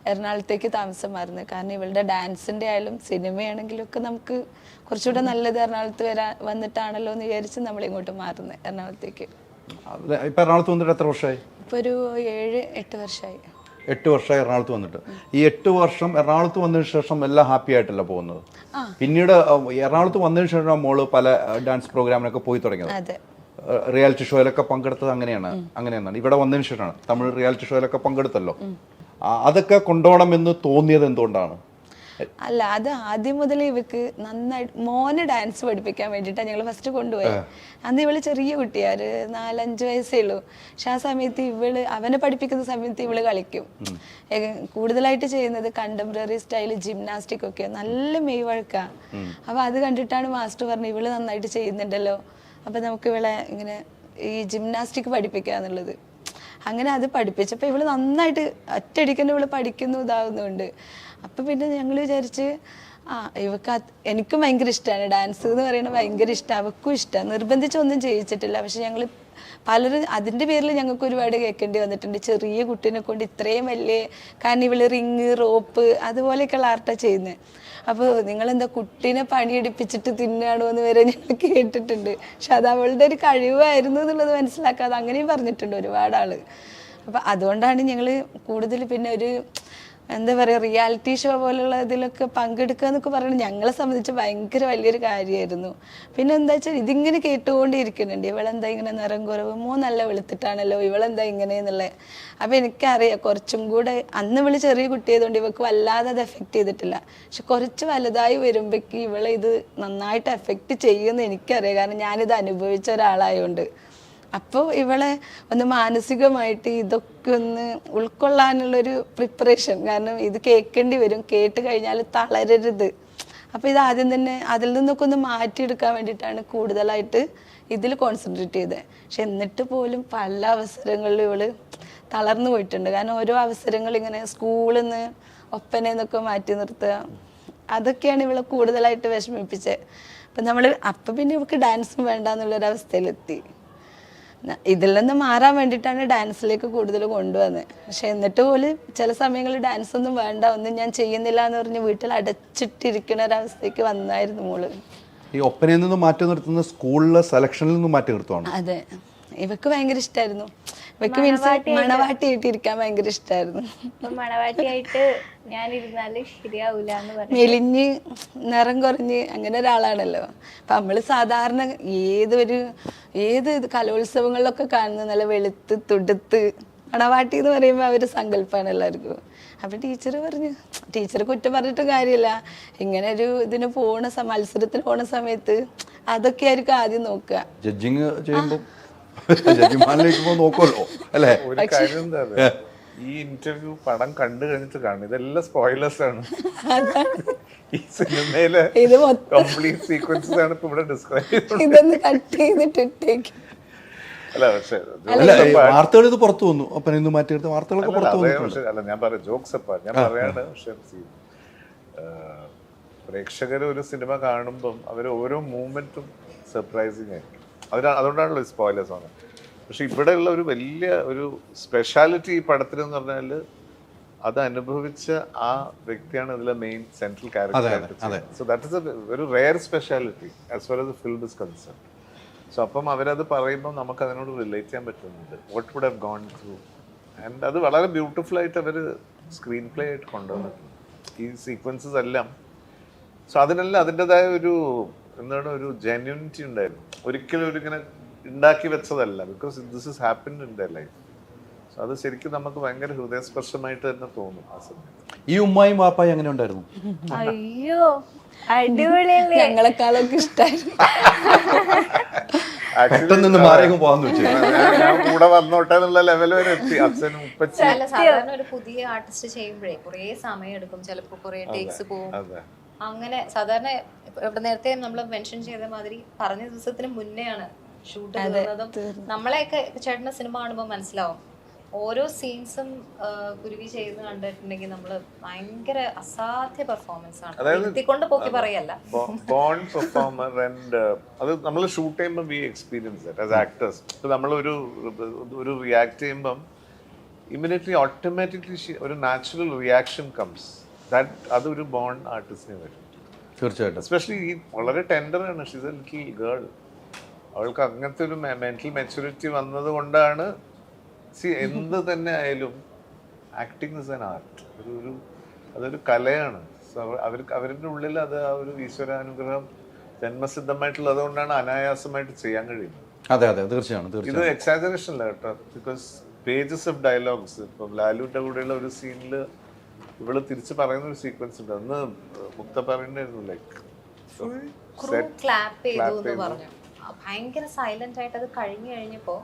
എറണാകുളത്തേക്ക് താമസം മാറുന്നത്. കാരണം ഇവളുടെ ഡാൻസിന്റെ ആയാലും സിനിമയാണെങ്കിലും ഒക്കെ നമുക്ക് കുറച്ചുകൂടെ നല്ലത് എറണാകുളത്ത് വന്നിട്ടാണല്ലോ എന്ന് വിചാരിച്ച് നമ്മൾ ഇങ്ങോട്ട് മാറുന്നത് എറണാകുളത്തേക്ക്. ഇപ്പൊ എറണാകുളത്ത് വന്നിട്ട് എത്ര വർഷമായി? ഇപ്പൊ ഒരു 7-8 വർഷമായി. 8 വർഷമായി എറണാകുളത്ത് വന്നിട്ട്. ഈ 8 വർഷം എറണാകുളത്ത് വന്നതിന് ശേഷം എല്ലാം ഹാപ്പി ആയിട്ടല്ല പോകുന്നത്. പിന്നീട് എറണാകുളത്ത് വന്നതിന് ശേഷം മോള് പല ഡാൻസ് പ്രോഗ്രാമിനൊക്കെ പോയി തുടങ്ങിയത്. റിയാലിറ്റി ഷോയിലൊക്കെ പങ്കെടുത്തത് അങ്ങനെയാണ്. ഇവിടെ വന്നതിന് ശേഷമാണ് തമിഴ് റിയാലിറ്റി ഷോയിലൊക്കെ പങ്കെടുത്തല്ലോ. അതൊക്കെ കൊണ്ടുപോകണം എന്ന് തോന്നിയത് എന്തുകൊണ്ടാണ്? അല്ല, അത് ആദ്യം മുതൽ ഇവക്ക് നന്നായിട്ട് മോനെ ഡാൻസ് പഠിപ്പിക്കാൻ വേണ്ടിയിട്ടാണ് ഞങ്ങൾ ഫസ്റ്റ് കൊണ്ടുപോയത്. അന്ന് ഇവള് ചെറിയ കുട്ടിയാ, ഒരു 4-5 വയസ്സേ ഉള്ളൂ. പക്ഷെ ആ സമയത്ത് അവനെ പഠിപ്പിക്കുന്ന സമയത്ത് ഇവള് കളിക്കും. കൂടുതലായിട്ട് ചെയ്യുന്നത് കണ്ടംപററി സ്റ്റൈല് ജിംനാസ്റ്റിക് ഒക്കെ, നല്ല മെയ് വഴക്കാ. അപ്പൊ അത് കണ്ടിട്ടാണ് മാസ്റ്റർ പറഞ്ഞു ഇവള് നന്നായിട്ട് ചെയ്യുന്നുണ്ടല്ലോ, അപ്പൊ നമുക്ക് ഇവളെ ഇങ്ങനെ ഈ ജിംനാസ്റ്റിക് പഠിപ്പിക്കാന്നുള്ളത്. അങ്ങനെ അത് പഠിപ്പിച്ചപ്പോൾ ഇവള് നന്നായിട്ട് ഒറ്റയടിക്കന്നെ ഇവള് പഠിക്കുന്നു ഇതാവുന്നുണ്ട്. അപ്പം പിന്നെ ഞങ്ങൾ വിചാരിച്ച് ഇവക്ക് എനിക്കും ഭയങ്കര ഇഷ്ടമാണ് ഡാൻസ് എന്ന് പറയുന്നത്, ഭയങ്കര ഇഷ്ടമാണ്, അവൾക്കും ഇഷ്ടമാണ്. നിർബന്ധിച്ചൊന്നും ചെയ്യിച്ചിട്ടില്ല. പക്ഷെ ഞങ്ങൾ പലരും അതിൻ്റെ പേരിൽ ഞങ്ങൾക്ക് ഒരുപാട് കേൾക്കേണ്ടി വന്നിട്ടുണ്ട്. ചെറിയ കുട്ടീനെ കൊണ്ട് ഇത്രയും വലിയ, കാരണം ഇവള് റിങ്, റോപ്പ് അതുപോലെയൊക്കെയുള്ള ആർട്ടാണ് ചെയ്യുന്നത്. അപ്പോൾ നിങ്ങളെന്താ കുട്ടീനെ പണിയെടുപ്പിച്ചിട്ട് തിന്നാണോ എന്ന് വരെ ഞങ്ങൾ കേട്ടിട്ടുണ്ട്. പക്ഷെ അത് അവളുടെ ഒരു കഴിവായിരുന്നു എന്നുള്ളത് മനസ്സിലാക്കാതെ അങ്ങനെയും പറഞ്ഞിട്ടുണ്ട് ഒരുപാട് ആള്. അപ്പം അതുകൊണ്ടാണ് ഞങ്ങൾ കൂടുതൽ പിന്നെ ഒരു എന്താ പറയുക റിയാലിറ്റി ഷോ പോലുള്ള ഇതിലൊക്കെ പങ്കെടുക്കുക എന്നൊക്കെ പറയുന്നത് ഞങ്ങളെ സംബന്ധിച്ച് ഭയങ്കര വലിയൊരു കാര്യമായിരുന്നു. പിന്നെ എന്താ വെച്ചാൽ ഇതിങ്ങനെ കേട്ടുകൊണ്ടിരിക്കുന്നുണ്ട്, ഇവളെന്താ ഇങ്ങനെ നിറം കുറവ്, നല്ല വെളുത്തിട്ടാണല്ലോ, ഇവളെന്താ ഇങ്ങനെയെന്നുള്ളത്. അപ്പം എനിക്കറിയാം കുറച്ചും കൂടെ അന്ന് ഇവള് ചെറിയ കുട്ടിയായതുകൊണ്ട് ഇവൾക്ക് വല്ലാതെ അത് എഫക്റ്റ് ചെയ്തിട്ടില്ല. പക്ഷെ കുറച്ച് വലുതായി വരുമ്പോഴേക്ക് ഇവളെ ഇത് നന്നായിട്ട് എഫക്റ്റ് ചെയ്യുമെന്ന് എനിക്കറിയാം, കാരണം ഞാനിത് അനുഭവിച്ച ഒരാളായതുകൊണ്ട്. അപ്പോൾ ഇവളെ ഒന്ന് മാനസികമായിട്ട് ഇതൊക്കെ ഒന്ന് ഉൾക്കൊള്ളാനുള്ളൊരു പ്രിപ്പറേഷൻ, കാരണം ഇത് കേൾക്കേണ്ടി വരും, കേട്ട് കഴിഞ്ഞാൽ തളരരുത്. അപ്പോൾ ഇത് ആദ്യം തന്നെ അതിൽ നിന്നൊക്കെ ഒന്ന് മാറ്റിയെടുക്കാൻ വേണ്ടിയിട്ടാണ് കൂടുതലായിട്ട് ഇതിൽ കോൺസെൻട്രേറ്റ് ചെയ്തത്. പക്ഷെ എന്നിട്ട് പോലും പല അവസരങ്ങളിലും ഇവള് തളർന്നു പോയിട്ടുണ്ട്. കാരണം ഓരോ അവസരങ്ങൾ ഇങ്ങനെ സ്കൂളിൽ നിന്ന് ഒപ്പനയെന്നൊക്കെ മാറ്റി നിർത്തുക, അതൊക്കെയാണ് ഇവളെ കൂടുതലായിട്ട് വിഷമിപ്പിച്ചത്. അപ്പം പിന്നെ ഇവൾക്ക് ഡാൻസും വേണ്ട എന്നുള്ളൊരവസ്ഥയിലെത്തി. ഇതിൽ നിന്ന് മാറാൻ വേണ്ടിയിട്ടാണ് ഡാൻസിലേക്ക് കൂടുതൽ കൊണ്ടുവന്നത്. പക്ഷെ എന്നിട്ട് പോലും ചില സമയങ്ങളിൽ ഡാൻസ് ഒന്നും വേണ്ട, ഒന്നും ഞാൻ ചെയ്യുന്നില്ല എന്ന് പറഞ്ഞ് വീട്ടിൽ അടച്ചിട്ടിരിക്കുന്ന ഒരവസ്ഥയ്ക്ക് വന്നായിരുന്നു മോള്. ഈ ഒപ്പനയിൽ നിന്ന് മാറ്റി നിർത്തുന്ന സ്കൂളിലെ സെലക്ഷനിൽ നിന്ന് മാറ്റി നിർത്തുവാണ്. അതെ, ഇവക്ക് ഭയങ്കര ഇഷ്ടമായിരുന്നു. ഇവക്ക് മീൻസ് മണവാട്ടിയായിട്ട് ഇരിക്കാൻ ഭയങ്കര ഇഷ്ടമായിരുന്നു. മണവാട്ടിയായിട്ട് ഞാൻ ഇരുന്നാല് ശരിയാവൂല എന്ന് പറഞ്ഞു. മെലിഞ്ഞ് നിറം കുറഞ്ഞ് അങ്ങനെ ഒരാളാണല്ലോ. അപ്പം നമ്മൾ സാധാരണ ഏത് കലോത്സവങ്ങളിലൊക്കെ കാണുന്ന നല്ല വെളുത്ത് തുടുത്ത് മണവാട്ടി എന്ന് പറയുമ്പോൾ അവർ സങ്കല്പമാണ് എല്ലാവർക്കും. അപ്പം ടീച്ചർ പറഞ്ഞു, ടീച്ചർ കുറ്റം പറഞ്ഞിട്ട് കാര്യമില്ല, ഇങ്ങനെ ഒരു ഇതിന് മത്സരത്തിന് പോണ സമയത്ത് അതൊക്കെ ആയിരിക്കും ആദ്യം നോക്കുക. ജഡ്ജിങ് ചെയ്യുമ്പോൾ ജഡ്ജിമാരിലേക്ക് നോക്കുമല്ലോ അല്ലേ. ഒരു കാര്യം എന്താ, ഈ ഇന്റർവ്യൂ പടം കണ്ടു കഴിഞ്ഞിട്ട് കാണും, ഇതെല്ലാം സ്പോയിലേഴ്സ് ആണ്. ഈ സിനിമയിലെ കംപ്ലീറ്റ് സീക്വൻസസ് ആണ് ഇപ്പൊ ഇവിടെ ഡിസ്ക്രൈബ് ചെയ്യുന്നത്. ഇതൊന്ന് കട്ട് ചെയ്തിട്ടേക്ക്. അല്ല പക്ഷെ വാർത്തകൾ ഇത് പുറത്തു വന്നു, അപ്പൊ ഇന്ന് മാറ്റിയെടുത്ത വാർത്തകളൊക്കെ പുറത്തു വന്നു. അല്ല ഞാൻ പറയാം, ജോക്സ് അപ്പ ഞാൻ പറയാണ്. പക്ഷെ പ്രേക്ഷകർ ഒരു സിനിമ കാണുമ്പം അവർ ഓരോ മൂവ്മെന്റും സർപ്രൈസിങ് ആയിരിക്കും. അതുകൊണ്ടാണല്ലോ സ്പോയിലേഴ്സ് ആണ്. പക്ഷെ ഇവിടെയുള്ള ഒരു വലിയ ഒരു സ്പെഷ്യാലിറ്റി ഈ പടത്തിലെന്ന് പറഞ്ഞാൽ അത് അനുഭവിച്ച ആ വ്യക്തിയാണ് ഇതിലെ main central character. So that is a ഒരു rare speciality as far as the film is concern. So അപ്പം അവരത് പറയുമ്പോൾ നമുക്ക് അതിനോട് റിലേറ്റ് ചെയ്യാൻ പറ്റുന്നുണ്ട്, what would have gone through. And അത് വളരെ ബ്യൂട്ടിഫുൾ ആയിട്ട് അവർ സ്ക്രീൻ പ്ലേ ആയിട്ട് കൊണ്ടുവന്നിട്ടുണ്ട് ഈ സീക്വൻസസ് എല്ലാം. സോ അതിനെല്ലാം അതിൻ്റെതായ ഒരു ഒരു ജെന്യൂനിറ്റി ഉണ്ടായിരുന്നു. ഒരിക്കലും ഇങ്ങനെ ഉണ്ടാക്കി വെച്ചതല്ല, because this is happened in their life. So അത് ശരിക്കും നമുക്ക് ഭയങ്കര ഹൃദയസ്പർശമായിട്ട് തന്നെ തോന്നും ആ സമയത്ത്. ഈ ഉമ്മായും വാപ്പായും എങ്ങനെ ഉണ്ടായിരുന്നു? അയ്യോ അടിപൊളിയല്ലേ. ഞങ്ങളെക്കാളൊക്കെ ഇഷ്ടമായിരുന്നു. ഞാൻ കൂടെ വന്നോട്ടെ എന്നുള്ള ലെവൽ വരെ എത്തി. അച്ഛനും ഉപ്പച്ചും സാധാരണ ഒരു പുതിയ ആർട്ടിസ്റ്റ് ചെയ്യുമ്പോഴേ കുറെ സമയം എടുക്കും, ചിലപ്പോൾ കുറെ ടേക്സ് പോകും. അങ്ങനെ സാധാരണ ഇവിടെ നേരത്തെ നമ്മൾ മെൻഷൻ ചെയ്ത മാതിരി പറഞ്ഞ ദിവസത്തിന് മുന്നെയാണ് ഷൂട്ട് ചെയ്യുന്നതും. നമ്മളെയൊക്കെ ചേട്ടന്റെ സിനിമ കാണുമ്പോൾ മനസ്സിലാവും ഓരോ സീൻസും കുരുവി ചെയ്യുന്ന കണ്ടിട്ടുണ്ടെങ്കിൽ നമ്മള് ഭയങ്കര അസാധ്യ പെർഫോമൻസ് ആണ്. എത്തിക്കൊണ്ട് പോക്കി പറയല്ല, ബോൺ പെർഫോമർ. ആൻഡ് അത് നമ്മൾ ഷൂട്ട് ചെയ്യുമ്പോൾ we experience it as actors. ഇപ്പൊ നമ്മൾ ഒരു റിയാക്ട് ചെയ്യുമ്പം ഇമ്മീഡിയറ്റ്ലി ഓട്ടോമാറ്റിക്കലി ഒരു നാച്ചുറൽ റിയാക്ഷൻ കംസ്. അതൊരു ബോൺ ആർട്ടിസ്റ്റിന് വരും തീർച്ചയായിട്ടും. എസ്പെഷ്യലി ഈ വളരെ ടെൻഡറാണ്, ഷീസ് എ ലിറ്റിൽ ഗേൾ. അവൾക്ക് അങ്ങനത്തെ ഒരു മെന്റൽ മെച്യൂരിറ്റി വന്നത് കൊണ്ടാണ് എന്ത് തന്നെ ആയാലും ആക്ടിങ് ഇസ് ആൻ ആർട്ട്. അതൊരു കലയാണ്. അവരുടെ ഉള്ളിൽ അത് ആ ഒരു ഈശ്വരാനുഗ്രഹം ജന്മസിദ്ധമായിട്ടുള്ളത് കൊണ്ടാണ് അനായാസമായിട്ട് ചെയ്യാൻ കഴിയുന്നത്. അതെ അതെ തീർച്ചയാണ്. ഇത് എക്സാജറേഷൻ അല്ല കേട്ടോ, ബിക്കോസ് പേജസ് ഓഫ് ഡയലോഗ്സ്. ഇപ്പം ലാലുവിന്റെ കൂടെയുള്ള ഒരു സീനില് ഇവള് തിരിച്ച് പറയുന്ന ഒരു സീക്വൻസ് ഉണ്ട്. അന്ന് മുക്ത പറയണ്ടായിരുന്നു, ലൈക്ക് ക്ലാപ്പ് ചെയ്തു എന്ന് പറഞ്ഞു. ഭയങ്കര സൈലന്റ് ആയിട്ട് അത് കഴിഞ്ഞപ്പോ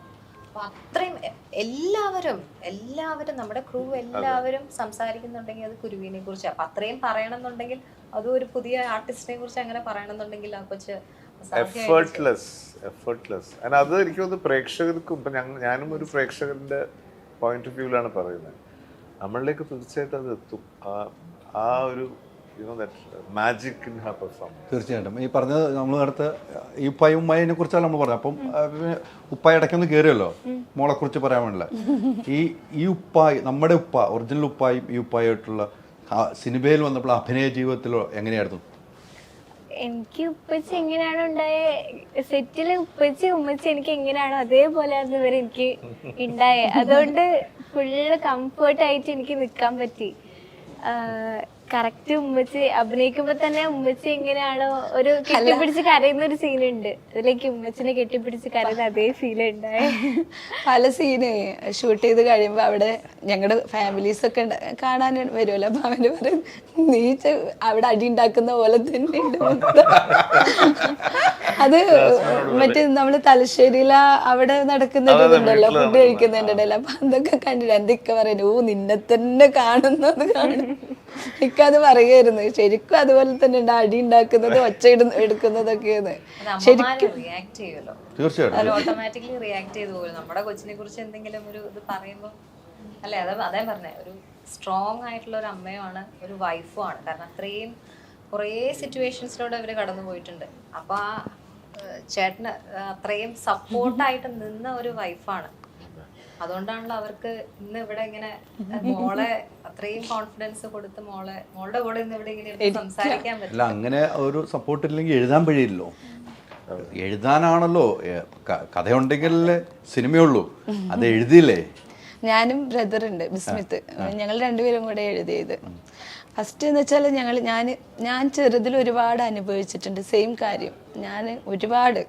അത്രയും എല്ലാവരും നമ്മുടെ ക്രൂ എല്ലാവരും സംസാരിക്കുന്നുണ്ടെങ്കിൽ അത് കുരുവിനെ കുറിച്ച്. അപ്പൊ അത്രയും പറയണമെന്നുണ്ടെങ്കിൽ അതും ഒരു പുതിയ ആർട്ടിസ്റ്റിനെ കുറിച്ച് അങ്ങനെ പറയണമെന്നുണ്ടെങ്കിൽ ആ കൊച്ച് എഫേർട്ട്ലെസ്. അത് എനിക്ക് തോന്നുന്നു പ്രേക്ഷകർക്കും, ഇപ്പൊ ഞാനും ഒരു പ്രേക്ഷകന്റെ പോയിന്റ് ഓഫ് വ്യൂവിലാണ് പറയുന്നത്, നമ്മളിലേക്ക് തീർച്ചയായിട്ടും അത് എത്തും. ആ ഒരു മാജിക് ഇൻ ഹർ പെർഫോമൻസ്. തീർച്ചയായിട്ടും. ഈ പറഞ്ഞത് നമ്മൾ അടുത്ത് ഈ ഉപ്പായും ഉമ്മായിനെ കുറിച്ചാണ് നമ്മൾ പറഞ്ഞത്. അപ്പം ഉപ്പായി ഇടയ്ക്കൊന്ന് കയറിയല്ലോ മോളെ കുറിച്ച് പറയാൻ വേണ്ടില്ല. ഈ ഉപ്പായി, നമ്മുടെ ഒറിജിനൽ ഉപ്പായും ഈ ഉപ്പായിട്ടുള്ള സിനിമയിൽ വന്നപ്പോൾ അഭിനയ ജീവിതത്തിലോ എങ്ങനെയായിരുന്നു? എനിക്ക് ഉപ്പച്ചി എങ്ങനെയാണോ ഉണ്ടായ സെറ്റില് ഉപ്പച്ചി ഉമ്മച്ചി എനിക്ക് എങ്ങനെയാണോ അതേപോലെയാണ് ഇവർ എനിക്ക് ഉണ്ടായേ. അതുകൊണ്ട് ഫുള്ള് കംഫേർട്ടായിട്ട് എനിക്ക് നിൽക്കാൻ പറ്റി. കറക്റ്റ് ഉമ്മച്ചി അഭിനയിക്കുമ്പോ തന്നെ ഉമ്മച്ചി എങ്ങനെയാണോ ഒരു കെട്ടിപ്പിടിച്ച് കരയുന്ന ഒരു സീനുണ്ട്, അതിലേക്ക് ഉമ്മച്ചിനെ കെട്ടിപ്പിടിച്ച് കരയുന്ന അതേ ഫീൽ ഉണ്ടായേ. പല സീന് ഷൂട്ട് ചെയ്ത് കഴിയുമ്പോൾ അവിടെ ഞങ്ങളുടെ ഫാമിലീസ് ഒക്കെ കാണാൻ വരുമല്ലോ. അപ്പൊ അവന് പറയും നീ അവിടെ അടി ഉണ്ടാക്കുന്ന പോലെ തന്നെ ഉണ്ട് മൊത്തം. അത് മറ്റേ നമ്മള് തലശ്ശേരിയില അവിടെ നടക്കുന്നുണ്ടല്ലോ ഫുഡ് കഴിക്കുന്നുണ്ടല്ലോ. അപ്പൊ അതൊക്കെ കണ്ടില്ല. എന്തൊക്കെ പറയുന്നു, ഓ നിന്നെ തന്നെ കാണുന്നത് കാണും. എനിക്കത് പറയായിരുന്നു. ശരിക്കും അതുപോലെ തന്നെ ഉണ്ട് അടി ഉണ്ടാക്കുന്നത്, ഒച്ച എടുക്കുന്നതൊക്കെയാണ്. ശരിക്കും റിയാക്ട് ചെയ്യുമല്ലോ, തീർച്ചയായിട്ടും ഓട്ടോമാറ്റിക്കലി റിയാക്ട് ചെയ്തു പോലും നമ്മുടെ കൊച്ചിനെ കുറിച്ച് എന്തെങ്കിലും ഒരു ഇത് പറയുമ്പോൾ. അല്ലെ, അതേ പറഞ്ഞ ഒരു സ്ട്രോങ് ആയിട്ടുള്ള ഒരു അമ്മയുമാണ്, ഒരു വൈഫുമാണ്. കാരണം അത്രയും കുറേ സിറ്റുവേഷൻസിലൂടെ അവർ കടന്നു പോയിട്ടുണ്ട്. അപ്പൊ ആ ചേട്ടന് അത്രയും സപ്പോർട്ടായിട്ട് നിന്ന ഒരു വൈഫാണ്. അതുകൊണ്ടാണല്ലോ അവർക്ക് ഇന്ന് ഇവിടെ ഇങ്ങനെ മോളെ അത്രയും കോൺഫിഡൻസ് കൊടുത്ത് മോളുടെ കൂടെ ഇന്ന് ഇവിടെ ഇങ്ങനെ സംസാരിക്കാൻ പറ്റും. അല്ല, അങ്ങനെ ഒരു സപ്പോർട്ട് ഇല്ലെങ്കിൽ എഴുതാൻ കഴിയില്ലല്ലോ. എഴുതാനാണല്ലോ കഥയുണ്ടെങ്കിലല്ലേ സിനിമയുള്ളൂ. അത് എഴുതിയില്ലേ? ഞാനും ബ്രദറുണ്ട് ബിസ്മിത്ത്, ഞങ്ങൾ രണ്ടുപേരും കൂടെ എഴുതിയത്. ഫസ്റ്റ് എന്ന് വെച്ചാൽ ഞാൻ ചെറുതിൽ ഒരുപാട് അനുഭവിച്ചിട്ടുണ്ട് സെയിം കാര്യം, ഞാൻ ഒരുപാട്.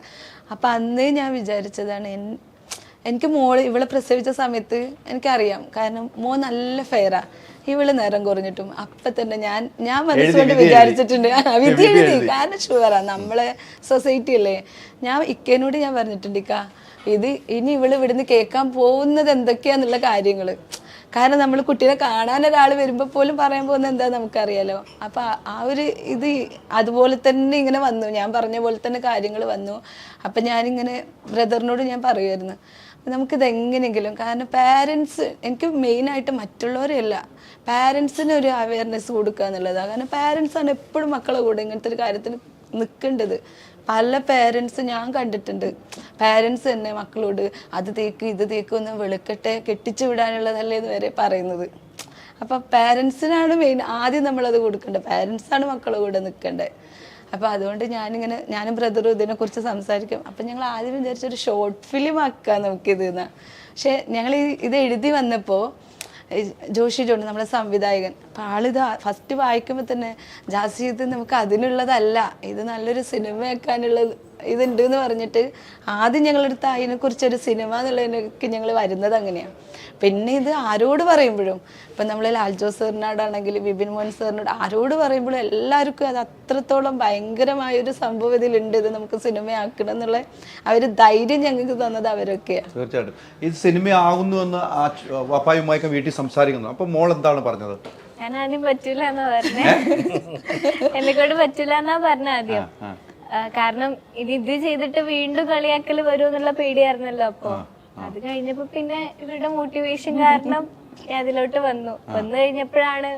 അപ്പം അന്ന് ഞാൻ വിചാരിച്ചതാണ് എനിക്ക് ഇവളെ പ്രസവിച്ച സമയത്ത് എനിക്കറിയാം, കാരണം മോൻ നല്ല ഫെയറാ, ഇവള് നിറം കുറഞ്ഞിട്ടും അപ്പം തന്നെ ഞാൻ മനസ്സുകൊണ്ട് വിചാരിച്ചിട്ടുണ്ട്, വിധി എഴുതി. കാരണം ഷുവറാ, നമ്മളെ സൊസൈറ്റി അല്ലേ. ഇക്കേനോട് ഞാൻ പറഞ്ഞിട്ടുണ്ട്, ഇക്ക ഇനി ഇവള് ഇവിടുന്ന് കേൾക്കാൻ പോകുന്നത് എന്തൊക്കെയാന്നുള്ള കാര്യങ്ങള്. കാരണം നമ്മൾ കുട്ടീനെ കാണാൻ ഒരാൾ വരുമ്പോൾ പോലും പറയാൻ പോകുന്നത് എന്താ നമുക്കറിയാലോ. അപ്പൊ ആ ഒരു ഇത് അതുപോലെ തന്നെ ഇങ്ങനെ വന്നു, ഞാൻ പറഞ്ഞ പോലെ തന്നെ കാര്യങ്ങൾ വന്നു. അപ്പൊ ഞാനിങ്ങനെ ബ്രദറിനോട് ഞാൻ പറയുമായിരുന്നു, നമുക്കിത് എങ്ങനെയെങ്കിലും, കാരണം പാരൻസ്, എനിക്ക് മെയിനായിട്ട് മറ്റുള്ളവരെയല്ല, പാരൻസിന് ഒരു അവയർനെസ് കൊടുക്കുക എന്നുള്ളതാണ്. കാരണം പാരൻസാണ് എപ്പോഴും മക്കളെ കൂടെ ഇങ്ങനത്തെ ഒരു കാര്യത്തിന് നിൽക്കേണ്ടത്. പല പേരൻസ് ഞാൻ കണ്ടിട്ടുണ്ട്, പാരൻസ് തന്നെ മക്കളോട് അത് തേക്ക് ഇത് തേക്കും ഒന്ന് വെളുക്കട്ടെ കെട്ടിച്ചു വിടാനുള്ളതല്ലേ എന്ന് വരെ പറയുന്നത്. അപ്പം പാരൻസിനാണ് മെയിൻ ആദ്യം നമ്മളത് കൊടുക്കേണ്ടത്, പാരൻസാണ് മക്കളെ കൂടെ നിൽക്കേണ്ടത്. അപ്പം അതുകൊണ്ട് ഞാനും ബ്രദറും ഇതിനെക്കുറിച്ച് സംസാരിക്കും. അപ്പം ഞങ്ങൾ ആദ്യം വിചാരിച്ചൊരു ഷോർട്ട് ഫിലിം ആക്കാം നമുക്കിതെന്ന്. പക്ഷെ ഞങ്ങൾ ഇത് എഴുതി വന്നപ്പോൾ ജോഷി ജോൺ നമ്മുടെ സംവിധായകൻ, അപ്പം ആളിത് ഫസ്റ്റ് വായിക്കുമ്പോൾ തന്നെ ജാസി ഇത് നമുക്ക് അതിനുള്ളതല്ല, ഇത് നല്ലൊരു സിനിമ ആക്കാനുള്ളത് ഇതുണ്ട് എന്ന് പറഞ്ഞിട്ട് ആദ്യം ഞങ്ങളെടുത്ത് അതിനെക്കുറിച്ചൊരു സിനിമ എന്നുള്ളതിനൊക്കെ ഞങ്ങൾ വരുന്നത് അങ്ങനെയാണ്. പിന്നെ ഇത് ആരോട് പറയുമ്പോഴും, ഇപ്പം നമ്മൾ ലാൽജോ സാറിനോടാണെങ്കിലും വിപിൻ മോഹൻ സാറിനോട് ആരോട് പറയുമ്പോഴും എല്ലാവർക്കും അത് അത്രത്തോളം ഭയങ്കരമായൊരു സംഭവം ഇതിലുണ്ട്, ഇത് നമുക്ക് സിനിമയാക്കണം എന്നുള്ള അവർ ധൈര്യം ഞങ്ങൾക്ക് തന്നത് അവരൊക്കെയാണ്. തീർച്ചയായിട്ടും ഇത് സിനിമയാകുന്നുവെന്ന് പപ്പായുമായൊക്കെ വീട്ടിൽ സംസാരിക്കുന്നു. അപ്പൊ മോൾ എന്താണ് പറഞ്ഞത്? ഞാൻ ആദ്യം പറ്റൂല എന്നാ പറഞ്ഞേ, എന്നെക്കൊണ്ട് പറ്റൂല എന്നാ പറഞ്ഞ ആദ്യം. കാരണം ഇത് ചെയ്തിട്ട് വീണ്ടും കളിയാക്കൽ വരും എന്നുള്ള പേടിയായിരുന്നല്ലോ. അപ്പൊ അത് കഴിഞ്ഞപ്പോ പിന്നെ ഇവരുടെ മോട്ടിവേഷൻ കാരണം ഞാൻ അതിലോട്ട് വന്നു കഴിഞ്ഞപ്പോഴാണ്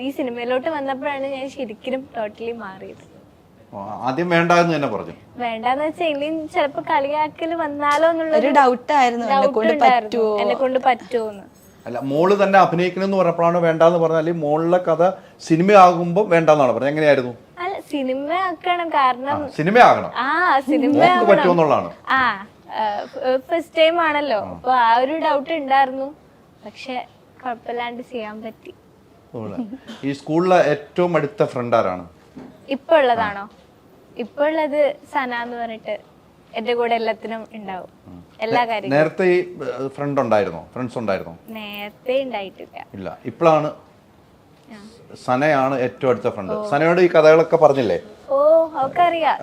ഈ സിനിമയിലോട്ട് വന്നപ്പോഴാണ് ഞാൻ ശരിക്കും ടോട്ടലി മാറിയത്. ആദ്യം വേണ്ടെന്ന് തന്നെ പറഞ്ഞു. വേണ്ടെന്ന് വെച്ചാൽ ഇനി ചിലപ്പോ കളിയാക്കൽ വന്നാലോ എന്നുള്ളൊരു ഡൗട്ടായിരുന്നു, എന്നെ കൊണ്ട് പറ്റുമോന്ന്. അല്ല, മോള് തന്നെ അഭിനയിക്കണമെന്ന് പറഞ്ഞപ്പോഴാണ് വേണ്ടാന്ന് പറഞ്ഞാൽ, അല്ലെങ്കിൽ മോളിലെ കഥ സിനിമയാകുമ്പോൾ വേണ്ടെന്നാണ് പറഞ്ഞത്. എങ്ങനെയായിരുന്നു? അല്ല, സിനിമ ആക്കണം, കാരണം സിനിമയാകണം, സിനിമ പറ്റുമെന്നുള്ളതാണ്. ഫസ്റ്റ് ടൈം ആണല്ലോ, അപ്പൊ ആ ഒരു ഡൗട്ട് ഉണ്ടായിരുന്നു. പക്ഷെ കുഴപ്പമില്ലാണ്ട് ചെയ്യാൻ പറ്റി. ഈ സ്കൂളിലെ ഏറ്റവും അടുത്ത ഫ്രണ്ട് ആരാണ്? ഇപ്പൊ ഉള്ളതാണോ? ഇപ്പൊ ഉള്ളത് സന എന്ന് പറഞ്ഞിട്ട് എന്റെ കൂടെ എല്ലാത്തിനും ഉണ്ടാവും, എല്ലാ കാര്യങ്ങളും. നേരത്തെ ഈ ഫ്രണ്ട്സ് ഉണ്ടായിരുന്നോ? നേരത്തെ ഉണ്ടായിട്ടില്ല. ഇല്ല, ഇപ്പോഴാണ് സനയാണ് ഏറ്റവും അടുത്ത ഫ്രണ്ട്. സനയോട് ഈ കഥകളൊക്കെ പറഞ്ഞില്ലേ? ഓ, അവക്കറിയാം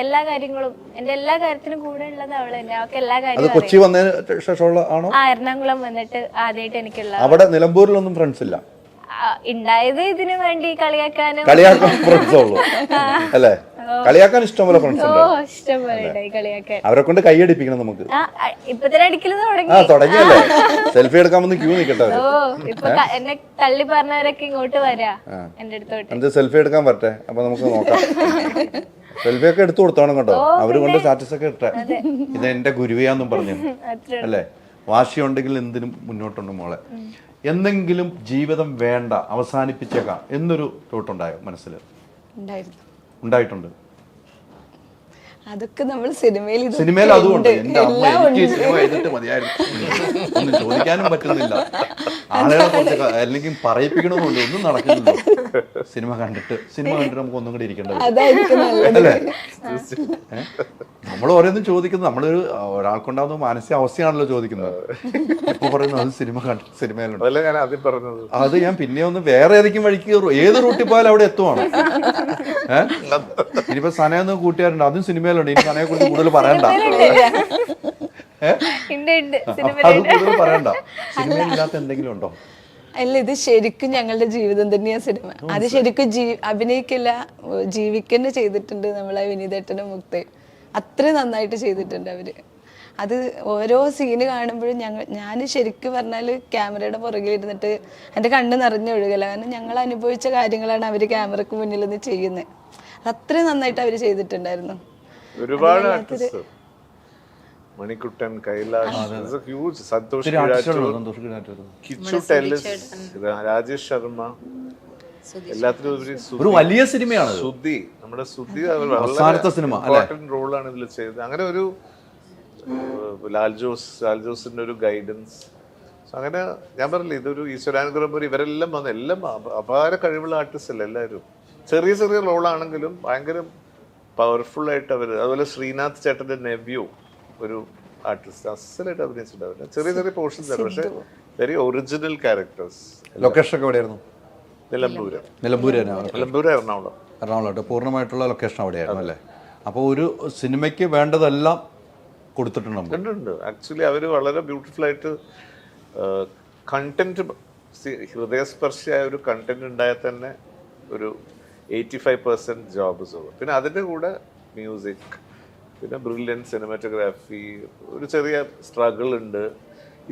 എല്ലാ കാര്യങ്ങളും, എന്റെ എല്ലാ കാര്യത്തിനും കൂടെ ഉള്ളത് അവള് തന്നെ. അവർക്ക് എല്ലാ കാര്യവും. കൊച്ചി വന്നതിന് ശേഷമുള്ള ആണോ? എറണാകുളം വന്നിട്ട് ആദ്യമായിട്ട് എനിക്കുള്ള. അവിടെ നിലമ്പൂരിലൊന്നും ഫ്രണ്ട്സ് ഇല്ല? ഉണ്ടായത് ഇതിനു വേണ്ടി കളിയാക്കാൻ ഫ്രണ്ട്സ് ഉള്ളൂ അല്ലേ? കളിയാക്കാൻ ഇഷ്ടംപോലെ ഫ്രണ്ട്സ് ഉണ്ട്. ഇഷ്ടംപോലെ കളിയാക്കാൻ. അവരെ കൊണ്ട് കൈയടിപ്പിക്കണം നമുക്ക്. ഇപ്പൊ തന്നെ അടിക്കല് തുടങ്ങിയല്ലേ? സെൽഫി എടുക്കാൻ ക്യൂ നിൽക്കട്ടെ. ഇപ്പൊ എന്നെ തള്ളി പറഞ്ഞവരൊക്കെ ഇങ്ങോട്ട് വരാ എന്റെ അടുത്തോട്ട്. സെൽഫി എടുക്കാൻ പറ്റേ? അപ്പൊ നമുക്ക് നോക്കാം. സെൽഫി ഒക്കെ എടുത്തു കൊടുത്തോണം കേട്ടോ. അവര് കൊണ്ട് സ്റ്റാറ്റസ് ഒക്കെ ഇട്ടേ, ഇത് എന്റെ ഗുരുവിയാന്നും പറഞ്ഞു അല്ലേ? വാശിയുണ്ടെങ്കിൽ എന്തിനും മുന്നോട്ടുണ്ട് മോളെ. എന്തെങ്കിലും ജീവിതം വേണ്ട, അവസാനിപ്പിച്ചേക്കാം എന്നൊരു തോട്ടുണ്ടായോ മനസ്സിൽ? ഉണ്ടായിരുന്നു. ഉണ്ടായിട്ടുണ്ട്. അതൊക്കെ നമ്മൾ സിനിമയിൽ സിനിമയിൽ അതുകൊണ്ട് എൻ്റെ അമ്മ എനിക്ക് ഈ സിനിമ എഴുതിട്ട് മതിയായിരുന്നു, ഒന്നും ചോദിക്കാനും പറ്റുന്നില്ല. ആളുകളെ കുറച്ച് അല്ലെങ്കിൽ പറയിപ്പിക്കണമെന്നുണ്ട്, ഒന്നും നടക്കുന്നില്ല. സിനിമ കണ്ടിട്ട് നമുക്ക് ഒന്നും കൂടി ഇരിക്കേണ്ടത് അതായിരിക്കും നല്ലത്. അല്ലേ? നമ്മൾ ഓരോന്നും ചോദിക്കുന്നത് നമ്മളൊരു ഒരാൾക്കുണ്ടാവുന്ന മാനസികാവസ്ഥയാണല്ലോ ചോദിക്കുന്നത്. ഇപ്പൊ പറയുന്നത് അത് സിനിമയിലുണ്ട്. അതല്ല ഞാൻ ആദ്യം പറഞ്ഞത്. അത് ഞാൻ പിന്നെ ഒന്ന് വേറെ ഏതെങ്കിലും വഴിക്ക് ഏത് റൂട്ടിൽ പോയാലും അവിടെ എത്തുവാണ്. ഇനിയിപ്പോ സനയൊന്നും കൂട്ടുകാരുണ്ട്, അതും സിനിമയിലുണ്ട്. ഇനി സനയെ കുറിച്ച് കൂടുതൽ പറയണ്ട, അത് കൂടുതൽ പറയണ്ട. സിനിമയിലില്ലാത്ത എന്തെങ്കിലും ഉണ്ടോ? അല്ല, ഇത് ശരിക്കും ഞങ്ങളുടെ ജീവിതം തന്നെയാ സിനിമ. അത് ശരിക്കും അഭിനയിക്കില്ല, ജീവിക്കന്നെ ചെയ്തിട്ടുണ്ട് നമ്മളെ വിനീതേട്ടനും മുക്തയും. അത്രയും നന്നായിട്ട് ചെയ്തിട്ടുണ്ട് അവര്. അത് ഓരോ സീന് കാണുമ്പോഴും ഞാൻ ശരിക്കും പറഞ്ഞാൽ ക്യാമറയുടെ പുറകിലിരുന്നിട്ട് എൻ്റെ കണ്ണ് നിറഞ്ഞൊഴുകല. കാരണം ഞങ്ങൾ അനുഭവിച്ച കാര്യങ്ങളാണ് അവർ ക്യാമറക്ക് മുന്നിൽ നിന്ന് ചെയ്യുന്നത്. അത്രയും നന്നായിട്ട് അവർ ചെയ്തിട്ടുണ്ടായിരുന്നു. ഒരുപാട് ആർട്ടിസ്റ്റ്, മണിക്കുട്ടൻ, കൈലാഷ്, ഹ്യൂജ്, സന്തോഷ് കിച്ചു ടെല്ലിസ്, രാജേഷ് ശർമ്മ, എല്ലാത്തിനും ഒരു വലിയ സിനിമയാണ് സുധി. നമ്മുടെ സുധി ഇമ്പോർട്ടന്റ് റോളാണ് ഇതിൽ ചെയ്തത്. അങ്ങനെ ഒരു ലാൽ ജോസിന്റെ ഒരു ഗൈഡൻസ്. അങ്ങനെ ഞാൻ പറഞ്ഞില്ല, ഇതൊരു ഈശ്വരാനുഗ്രഹം പോലെ ഇവരെല്ലാം വന്ന് എല്ലാം അപാര കഴിവുള്ള ആർട്ടിസ്റ്റ് അല്ല എല്ലാവരും. ചെറിയ ചെറിയ റോളാണെങ്കിലും ഭയങ്കര പവർഫുൾ ആയിട്ട് അവർ. അതുപോലെ ശ്രീനാഥ് ചേട്ടന്റെ നെവ്യൂ ഒരു ആർട്ടിസ്റ്റ്, അസലായിട്ട് അഭിനയിച്ചിട്ടുണ്ടാവില്ല. ചെറിയ ചെറിയ പോർഷൻസ് ആണ്, പക്ഷെ വെരി ഒറിജിനൽ ക്യാരക്ടേഴ്സ്. ലൊക്കേഷൻ ഒക്കെ എവിടെയായിരുന്നു? നിലമ്പൂര്, എറണാകുളം. പൂർണ്ണമായിട്ടുള്ള ലൊക്കേഷൻ അവിടെയായിരുന്നു അല്ലേ? അപ്പോൾ ഒരു സിനിമയ്ക്ക് വേണ്ടതെല്ലാം കൊടുത്തിട്ടുണ്ട്. ആക്ച്വലി അവർ വളരെ ബ്യൂട്ടിഫുൾ ആയിട്ട് കണ്ടന്റ്, ഹൃദയസ്പർശിയായ ഒരു കണ്ടന്റ് ഉണ്ടായാൽ തന്നെ ഒരു 85% ജോബ് സോൾ. പിന്നെ അതിൻ്റെ കൂടെ മ്യൂസിക്, പിന്നെ ബ്രില്യൻ സിനിമാറ്റോഗ്രാഫി, ഒരു ചെറിയ സ്ട്രഗിൾ ഉണ്ട്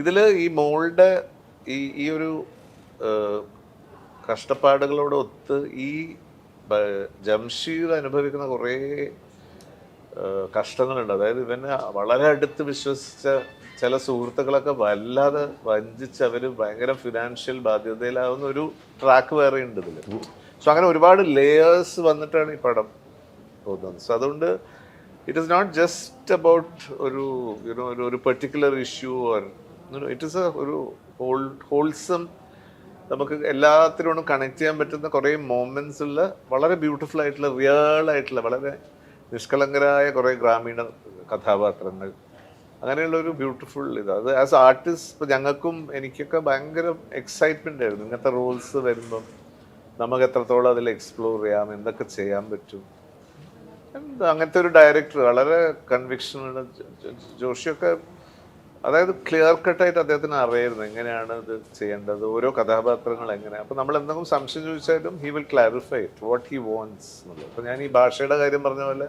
ഇതിൽ. ഈ മോളുടെ ഈ ഒരു കഷ്ടപ്പാടുകളോടൊത്ത് ഈ ജംഷീർ അനുഭവിക്കുന്ന കുറേ കഷ്ടങ്ങളുണ്ട്. അതായത് ഇവനെ വളരെ അടുത്ത് വിശ്വസിച്ച ചില സുഹൃത്തുക്കളൊക്കെ വല്ലാതെ വഞ്ചിച്ച് അവർ ഭയങ്കര ഫിനാൻഷ്യൽ ബാധ്യതയിലാവുന്ന ഒരു ട്രാക്ക് വേറെ ഉണ്ട് ഇതിൽ. സോ അങ്ങനെ ഒരുപാട് ലേയേഴ്സ് വന്നിട്ടാണ് ഈ പടം തോന്നുന്നത്. സോ അതുകൊണ്ട് it is not just about ഒരു particular issue or it is ഒരു ഹോൾസം, നമുക്ക് എല്ലാത്തിനോടും കണക്ട് ചെയ്യാൻ പറ്റുന്ന കുറേ മൊമെന്റ്സ് ഉള്ള വളരെ ബ്യൂട്ടിഫുൾ ആയിട്ടുള്ള റിയൽ ആയിട്ടുള്ള വളരെ നിഷ്കളങ്കരായ കുറേ ഗ്രാമീണ കഥാപാത്രങ്ങൾ, അങ്ങനെയുള്ള ഒരു ബ്യൂട്ടിഫുൾ ഇത്. അത് ആസ് ആർട്ടിസ്റ്റ് ഇപ്പോൾ ഞങ്ങൾക്കും എനിക്കൊക്കെ ഭയങ്കര എക്സൈറ്റ്മെൻ്റ് ആയിരുന്നു. ഇങ്ങനത്തെ റോൾസ് വരുമ്പം നമുക്ക് എത്രത്തോളം അതിൽ എക്സ്പ്ലോർ ചെയ്യാം, എന്തൊക്കെ ചെയ്യാൻ പറ്റും. അങ്ങനത്തെ ഒരു ഡയറക്ടർ വളരെ കൺവിക്ഷനുള്ള ജോഷിയൊക്കെ, അതായത് ക്ലിയർ കട്ടായിട്ട് അദ്ദേഹത്തിന് അറിയായിരുന്നു എങ്ങനെയാണ് ഇത് ചെയ്യേണ്ടത്, ഓരോ കഥാപാത്രങ്ങൾ എങ്ങനെ. അപ്പം നമ്മൾ എന്തെങ്കിലും സംശയം ചോദിച്ചാലും he will clarify what he wants എന്നുള്ളത്. അപ്പം ഞാൻ ഈ ഭാഷയുടെ കാര്യം പറഞ്ഞ പോലെ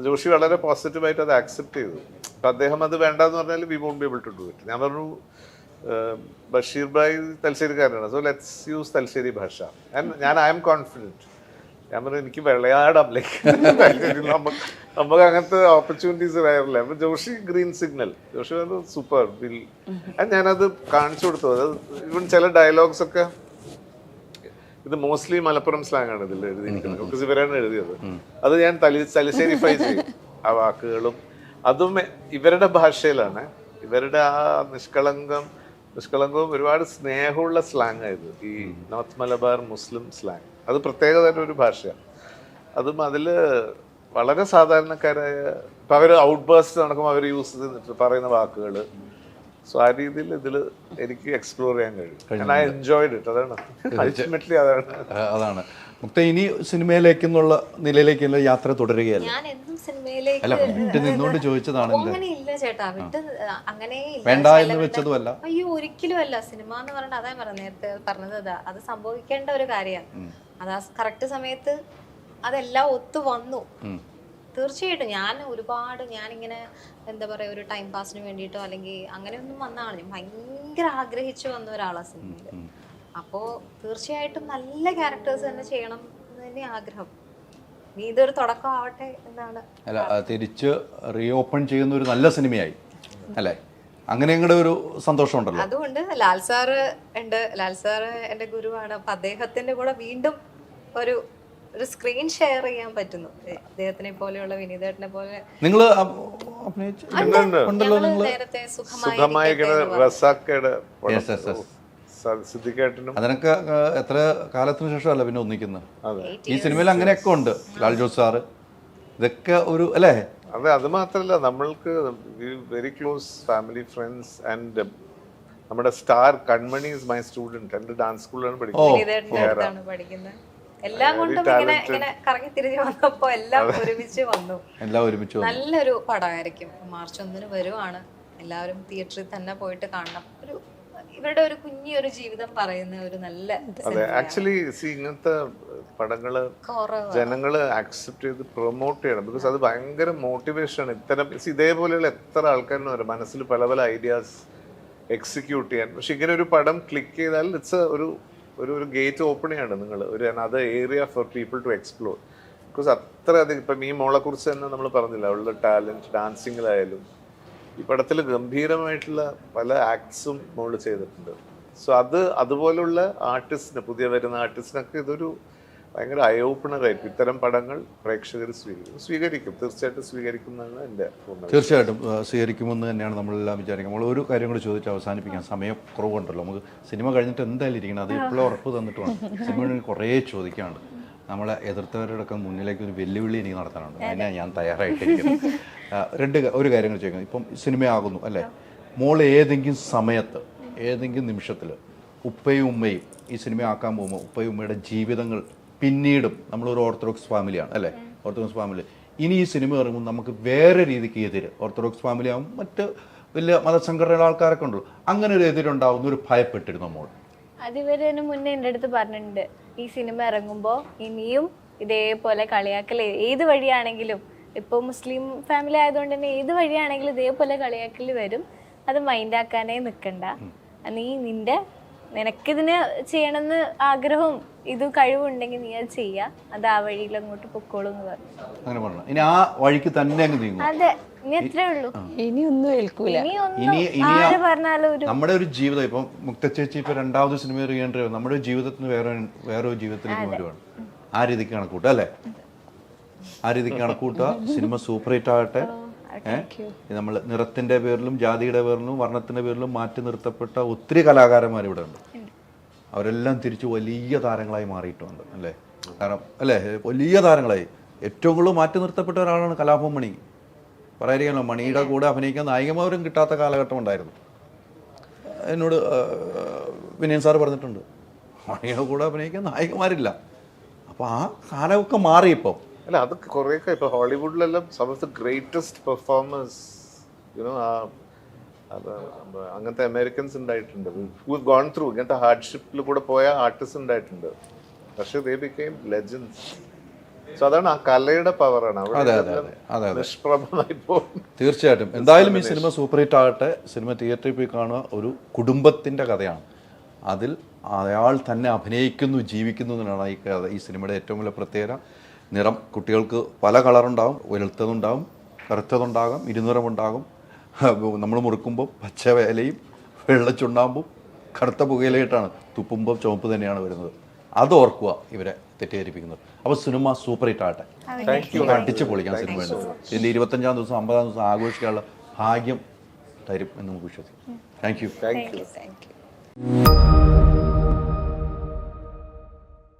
ജോഷി വളരെ പോസിറ്റീവായിട്ട് അത് ആക്സെപ്റ്റ് ചെയ്തു. അപ്പം അദ്ദേഹം അത് വേണ്ടെന്ന് പറഞ്ഞാൽ we won't be able to do it. ഞാൻ പറഞ്ഞു ബഷീർ ഭായ് തലശ്ശേരിക്കാരനാണ്, സോ ലെറ്റ്സ് യൂസ് തലശ്ശേരി ഭാഷ. ഞാൻ ഐ എം കോൺഫിഡൻറ്റ്. ഞാൻ പറഞ്ഞു എനിക്ക് വിളയാടാം, ലൈക്ക് നമുക്ക് അങ്ങനത്തെ ഓപ്പർച്യൂണിറ്റീസ് വരാറില്ല. അപ്പൊ ജോഷി ഗ്രീൻ സിഗ്നൽ, ജോഷി പറഞ്ഞു സൂപ്പർ വിൽ. ഞാനത് കാണിച്ചു കൊടുത്തു. അത് ഇവൻ ചില ഡയലോഗ്സ് ഒക്കെ ഇത് മോസ്റ്റ്ലി മലപ്പുറം സ്ലാങ് ആണ് ഇതിൽ എഴുതിയിരിക്കുന്നത്, ബിക്കോസ് ഇവരാണ് എഴുതിയത്. അത് ഞാൻ തലശ്ശേരിഫൈ ചെയ്യും ആ വാക്കുകളും. അതും ഇവരുടെ ഭാഷയിലാണ്. ഇവരുടെ ആ നിഷ്കളങ്കവും ഒരുപാട് സ്നേഹമുള്ള സ്ലാങ് ആയത് ഈ നോർത്ത് മലബാർ മുസ്ലിം സ്ലാങ്. അത് പ്രത്യേകതരം ഒരു ഭാഷയാണ്. അതും അതിൽ വളരെ സാധാരണക്കാരായ, ഇപ്പം അവർ ഔട്ട് ബേസ്റ്റ് നടക്കുമ്പോൾ അവർ യൂസ് ചെയ്തിട്ട് പറയുന്ന വാക്കുകൾ. സോ ആ രീതിയിൽ ഇതിൽ എനിക്ക് എക്സ്പ്ലോർ ചെയ്യാൻ കഴിയും. I enjoyed it. അതാണ് അൾട്ടിമേറ്റ്ലി അതാണ് മുക്ത. ഇനി സിനിമയിലേക്കെന്നുള്ള നിലയിലേക്കുള്ള യാത്ര തുടരുകയല്ല. ഞാൻ എന്നും സിനിമയിലേക്ക് അല്ല, വിട്ട് നിന്നുകൊണ്ട് ചോദിച്ചതാണ്. അങ്ങനെ ഇല്ല ചേട്ടാ, വിട്ട് അങ്ങനെ വേണ്ട എന്ന് വെച്ചതുമല്ല. അയ്യോ ഒരിക്കലും അല്ല. സിനിമ എന്ന് പറഞ്ഞാൽ അതാ പറഞ്ഞത്, നേരത്തെ പറഞ്ഞത് അത് സംഭവിക്കേണ്ട ഒരു കാര്യമാണ്. അത് ആ കറക്റ്റ് സമയത്ത് അതെല്ലാം ഒത്തു വന്നു. തീർച്ചയായിട്ടും ഞാനിങ്ങനെ എന്താ പറയുക, ഒരു ടൈം പാസിന് വേണ്ടിയിട്ടോ അല്ലെങ്കിൽ അങ്ങനെയൊന്നും വന്നതാണ്. ഞാൻ ഭയങ്കര ആഗ്രഹിച്ചു വന്ന ഒരാളാണ് സിനിമയിൽ. അപ്പോൾ തീർച്ചയായിട്ടും നല്ല ക്യാരക്ടേഴ്സ് തന്നെ ചെയ്യണം എന്ന് തന്നെ ആഗ്രഹം. നീ ഇതൊരു തുടക്കം ആവട്ടെ എന്നാണ്. അല്ല, തിരിച്ച് റീഓപ്പൺ ചെയ്യുന്ന ഒരു നല്ല സിനിമയായി അല്ലേ? അങ്ങനെ ഞങ്ങളുടെ ഒരു സന്തോഷമുണ്ടല്ലോ. അതുകൊണ്ട് ലാൽ സാറ് ഉണ്ട്. ലാൽ സാറ് എൻ്റെ ഗുരുവാണ്. അപ്പം അദ്ദേഹത്തിൻ്റെ കൂടെ വീണ്ടും ഒരു ഒരു സ്ക്രീൻ ഷെയർ ചെയ്യാൻ പറ്റുന്നു. ഇദ്ദേഹത്തിനെ പോലെയുള്ള വിനീതേട്ടനെ പോലെ നിങ്ങൾ ഉണ്ടല്ലോ നിങ്ങൾ നേരത്തെ സുഖമായി റസാക്കയുടെ സിദ്ദിഖേട്ടനും അതിനൊക്കെ എത്ര കാലത്തിന് ശേഷമല്ല പിന്നെ ഒന്നിക്കുന്നത്. ഈ സിനിമയിൽ അങ്ങനെയൊക്കെ ഉണ്ട്. ലാൽ ജോസ് സാറ് ഇതൊക്കെ ഒരു അല്ലേ? അതെ, അത് മാത്രല്ല നമ്മൾക്ക് very close family friends and നമ്മുടെ star Kanmani is my student. എന്റെ ഡാൻസ് സ്കൂളിലാണ് പഠിക്കുന്നത്. എല്ലാം കൊണ്ടും ഇങ്ങനെ കറങ്ങി തിരിഞ്ഞു വന്നപ്പോ എല്ലാം ഒരുമിച്ച് വന്നു. നല്ലൊരു പടമായിരിക്കും. മാർച്ച് 1 വരുവാണ്. എല്ലാവരും തിയേറ്ററിൽ തന്നെ പോയിട്ട് കാണണം. ഇവരുടെ ഒരു കുഞ്ഞൊരു ജീവിതം പറയുന്ന ഒരു നല്ല. അതെ, ആക്ച്വലി ഇങ്ങനത്തെ പടങ്ങള് ജനങ്ങള് അക്സെപ്റ്റ് ചെയ്ത് പ്രൊമോട്ട് ചെയ്യണം. ബിക്കോസ് അത് ഭയങ്കര മോട്ടിവേഷൻ ആണ്. ഇത്തരം ഇതേപോലെയുള്ള എത്ര ആൾക്കാരിനും വരും മനസ്സിൽ പല പല ഐഡിയാസ് എക്സിക്യൂട്ട് ചെയ്യാൻ. പക്ഷെ ഇങ്ങനെ ഒരു പടം ക്ലിക്ക് ചെയ്താൽ ഇറ്റ്സ് ഒരു ഗേറ്റ് ഓപ്പൺ ചെയ്യാണ് നിങ്ങൾ ഒരു another area for people to explore. Because അത്ര അധികം ഇപ്പം ഈ മോളെ കുറിച്ച് തന്നെ നമ്മൾ പറഞ്ഞില്ല, അവളുടെ ടാലന്റ് ഡാൻസിങ്ങിലായാലും ഈ പടത്തിൽ ഗംഭീരമായിട്ടുള്ള പല ആക്ട്സും മോള് ചെയ്തിട്ടുണ്ട്. സോ അതുപോലുള്ള ആർട്ടിസ്റ്റിന്, പുതിയ വരുന്ന ആർട്ടിസ്റ്റിനൊക്കെ ഇതൊരു ഭയങ്കര ഐ ഓപ്പണർ ആയിരിക്കും. ഇത്തരം പടങ്ങൾ പ്രേക്ഷകർ സ്വീകരിക്കും. തീർച്ചയായിട്ടും സ്വീകരിക്കും എന്നാണ് എൻ്റെ തോന്നുന്നത്. തീർച്ചയായിട്ടും സ്വീകരിക്കുമെന്ന് തന്നെയാണ് നമ്മളെല്ലാം വിചാരിക്കുന്നത്. നമ്മൾ ഒരു കാര്യം കൂടി ചോദിച്ച് അവസാനിപ്പിക്കാം. സമയം കുറവുണ്ടല്ലോ. നമുക്ക് സിനിമ കഴിഞ്ഞിട്ട് എന്തായാലും ഇരിക്കണം. അത് ഇപ്പോഴും ഉറപ്പ് തന്നിട്ട് വേണം. സിനിമയിൽ കുറേ ചോദിക്കാനുണ്ട്. നമ്മളെ എതിർത്തവരോടൊക്കെ മുന്നിലേക്ക് ഒരു വെല്ലുവിളി എനിക്ക് നടത്താനുണ്ട്. അതിനെ ഞാൻ തയ്യാറായിട്ടിരിക്കുന്നത്. ഒരു കാര്യങ്ങൾ ചോദിക്കുന്നത്, ഇപ്പം സിനിമയാകുന്നു അല്ലേ, മോൾ ഏതെങ്കിലും സമയത്ത് ഏതെങ്കിലും നിമിഷത്തിൽ ഉപ്പയും ഉമ്മയും ഈ സിനിമ ആക്കാൻ പോകുമ്പോൾ ഉപ്പയും ഉമ്മയുടെ ജീവിതങ്ങൾ പിന്നീടും നമ്മളൊരു ഓർത്തഡോക്സ് ഫാമിലിയാണ് അല്ലേ, ഓർത്തഡോക്സ് ഫാമിലി, ഇനി ഈ സിനിമ ഇറങ്ങുമ്പോൾ നമുക്ക് വേറെ രീതിക്ക് എതിര്, ഓർത്തഡോക്സ് ഫാമിലി ആകും മറ്റ് വലിയ മതസംഘടനയുള്ള ആൾക്കാരൊക്കെ ഉണ്ടല്ലോ, അങ്ങനെ ഒരു എതിരുണ്ടാവുന്ന ഒരു ഭയപ്പെട്ടിരുന്നു മോൾ? അതിവരതിന് മുന്നേ എൻ്റെ അടുത്ത് പറഞ്ഞിട്ടുണ്ട്, ഈ സിനിമ ഇറങ്ങുമ്പോൾ ഇനിയും ഇതേപോലെ കളിയാക്കൽ ഏത് വഴിയാണെങ്കിലും, ഇപ്പോൾ മുസ്ലിം ഫാമിലി ആയതുകൊണ്ട് തന്നെ ഏത് വഴിയാണെങ്കിലും ഇതേപോലെ കളിയാക്കൽ വരും, അത് മൈൻഡാക്കാനേ നിൽക്കണ്ട, നീ നിനക്കിതിന് ചെയ്യണമെന്ന് ആഗ്രഹവും ഇത് കഴിവുണ്ടെങ്കിൽ നീ അത് ചെയ്യാ, അത് ആ വഴിയിൽ അങ്ങോട്ട് പൊക്കോളൂ എന്ന് പറഞ്ഞു. അങ്ങനെ പറഞ്ഞു. ഇനി ആ വഴിക്ക് തന്നെ അങ്ങ് നീങ്ങും. അതെ, ഇനി എത്രേ ഉള്ളൂ, ഇനിയൊന്നും ഏൽക്കൂല. നമ്മുടെ ഒരു ജീവിതം ഇപ്പം മുക്തച്ചേച്ചി ഇപ്പൊ 2ാമത് സിനിമ ചെയ്യേണ്ടി വരും. നമ്മുടെ ജീവിതത്തിന് വേറെ ജീവിതത്തിലേക്ക് വരുവാണ്. ആ രീതിക്ക് കണക്കൂട്ടുക അല്ലേ, ആ രീതിക്ക് കണക്കൂട്ടുക. സിനിമ സൂപ്പർ ഹിറ്റ് ആകട്ടെ. നമ്മൾ നിറത്തിന്റെ പേരിലും ജാതിയുടെ പേരിലും വർണ്ണത്തിന്റെ പേരിലും മാറ്റി നിർത്തപ്പെട്ട ഒത്തിരി കലാകാരന്മാർ ഇവിടെ ഉണ്ട്. അവരെല്ലാം തിരിച്ച് വലിയ താരങ്ങളായി മാറിയിട്ടുണ്ട് അല്ലേ, കാരണം അല്ലേ, വലിയ താരങ്ങളായി. ഏറ്റവും കൂടുതൽ മാറ്റി നിർത്തപ്പെട്ട ഒരാളാണ് കലാഭവൻ മണി. പറയാതിരിക്കാമല്ലോ, മണിയുടെ കൂടെ അഭിനയിക്കാൻ നായികമാരും കിട്ടാത്ത കാലഘട്ടം ഉണ്ടായിരുന്നു. എന്നോട് വിനയൻ സാറ് പറഞ്ഞിട്ടുണ്ട്, മണിയുടെ കൂടെ അഭിനയിക്കാൻ നായികമാരില്ല. അപ്പോൾ ആ കാലമൊക്കെ മാറി ഇപ്പോൾ. അല്ല, അത് കുറേയൊക്കെ ഇപ്പൊ ഹോളിവുഡിലെല്ലാം some of the greatest performers അങ്ങനത്തെ അമേരിക്കൻസ് ഉണ്ടായിട്ടുണ്ട്. ഗോൺ ത്രൂ ഇങ്ങനത്തെ ഹാർഡ്ഷിപ്പിൽ കൂടെ പോയ ആർട്ടിസ്റ്റ് ഉണ്ടായിട്ടുണ്ട്. പക്ഷെ ദേ ബിക്കെയിം ലെജൻഡ്സ്. സോ അതാണ് ആ കലയുടെ പവറാണ് അവിടെ നിഷ്പ്രഭമായി പോകും. തീർച്ചയായിട്ടും. എന്തായാലും ഈ സിനിമ സൂപ്പർ ഹിറ്റ് ആകട്ടെ. സിനിമ തിയേറ്ററിൽ പോയി കാണുക. ഒരു കുടുംബത്തിന്റെ കഥയാണ്. അതിൽ അയാൾ തന്നെ അഭിനയിക്കുന്നു, ജീവിക്കുന്നു എന്നാണ് ഈ സിനിമയുടെ ഏറ്റവും വലിയ പ്രത്യേകത. നിറം കുട്ടികൾക്ക് പല കളറുണ്ടാകും, വെളുത്തതുണ്ടാകും, കറുത്തതുണ്ടാകും, ഇരുനിറമുണ്ടാകും. നമ്മൾ മുറുക്കുമ്പോൾ പച്ച വേലയും വെള്ള ചുണ്ണാമ്പും കറുത്ത പുകയിലായിട്ടാണ്, തുപ്പുമ്പോൾ ചുവപ്പ് തന്നെയാണ് വരുന്നത്. അത് ഓർക്കുക ഇവരെ തെറ്റിദ്ധരിപ്പിക്കുന്നത്. അപ്പോൾ സിനിമ സൂപ്പർ ഹിറ്റ് ആകട്ടെ. അടിച്ചു പൊളിക്കാം സിനിമ. ഇതിൻ്റെ 25-ാം ദിവസം 50-ാം ദിവസം ആഘോഷിക്കാനുള്ള ഭാഗ്യം തരും എന്ന് നമുക്ക് വിശ്വസിക്കാം. Thank you.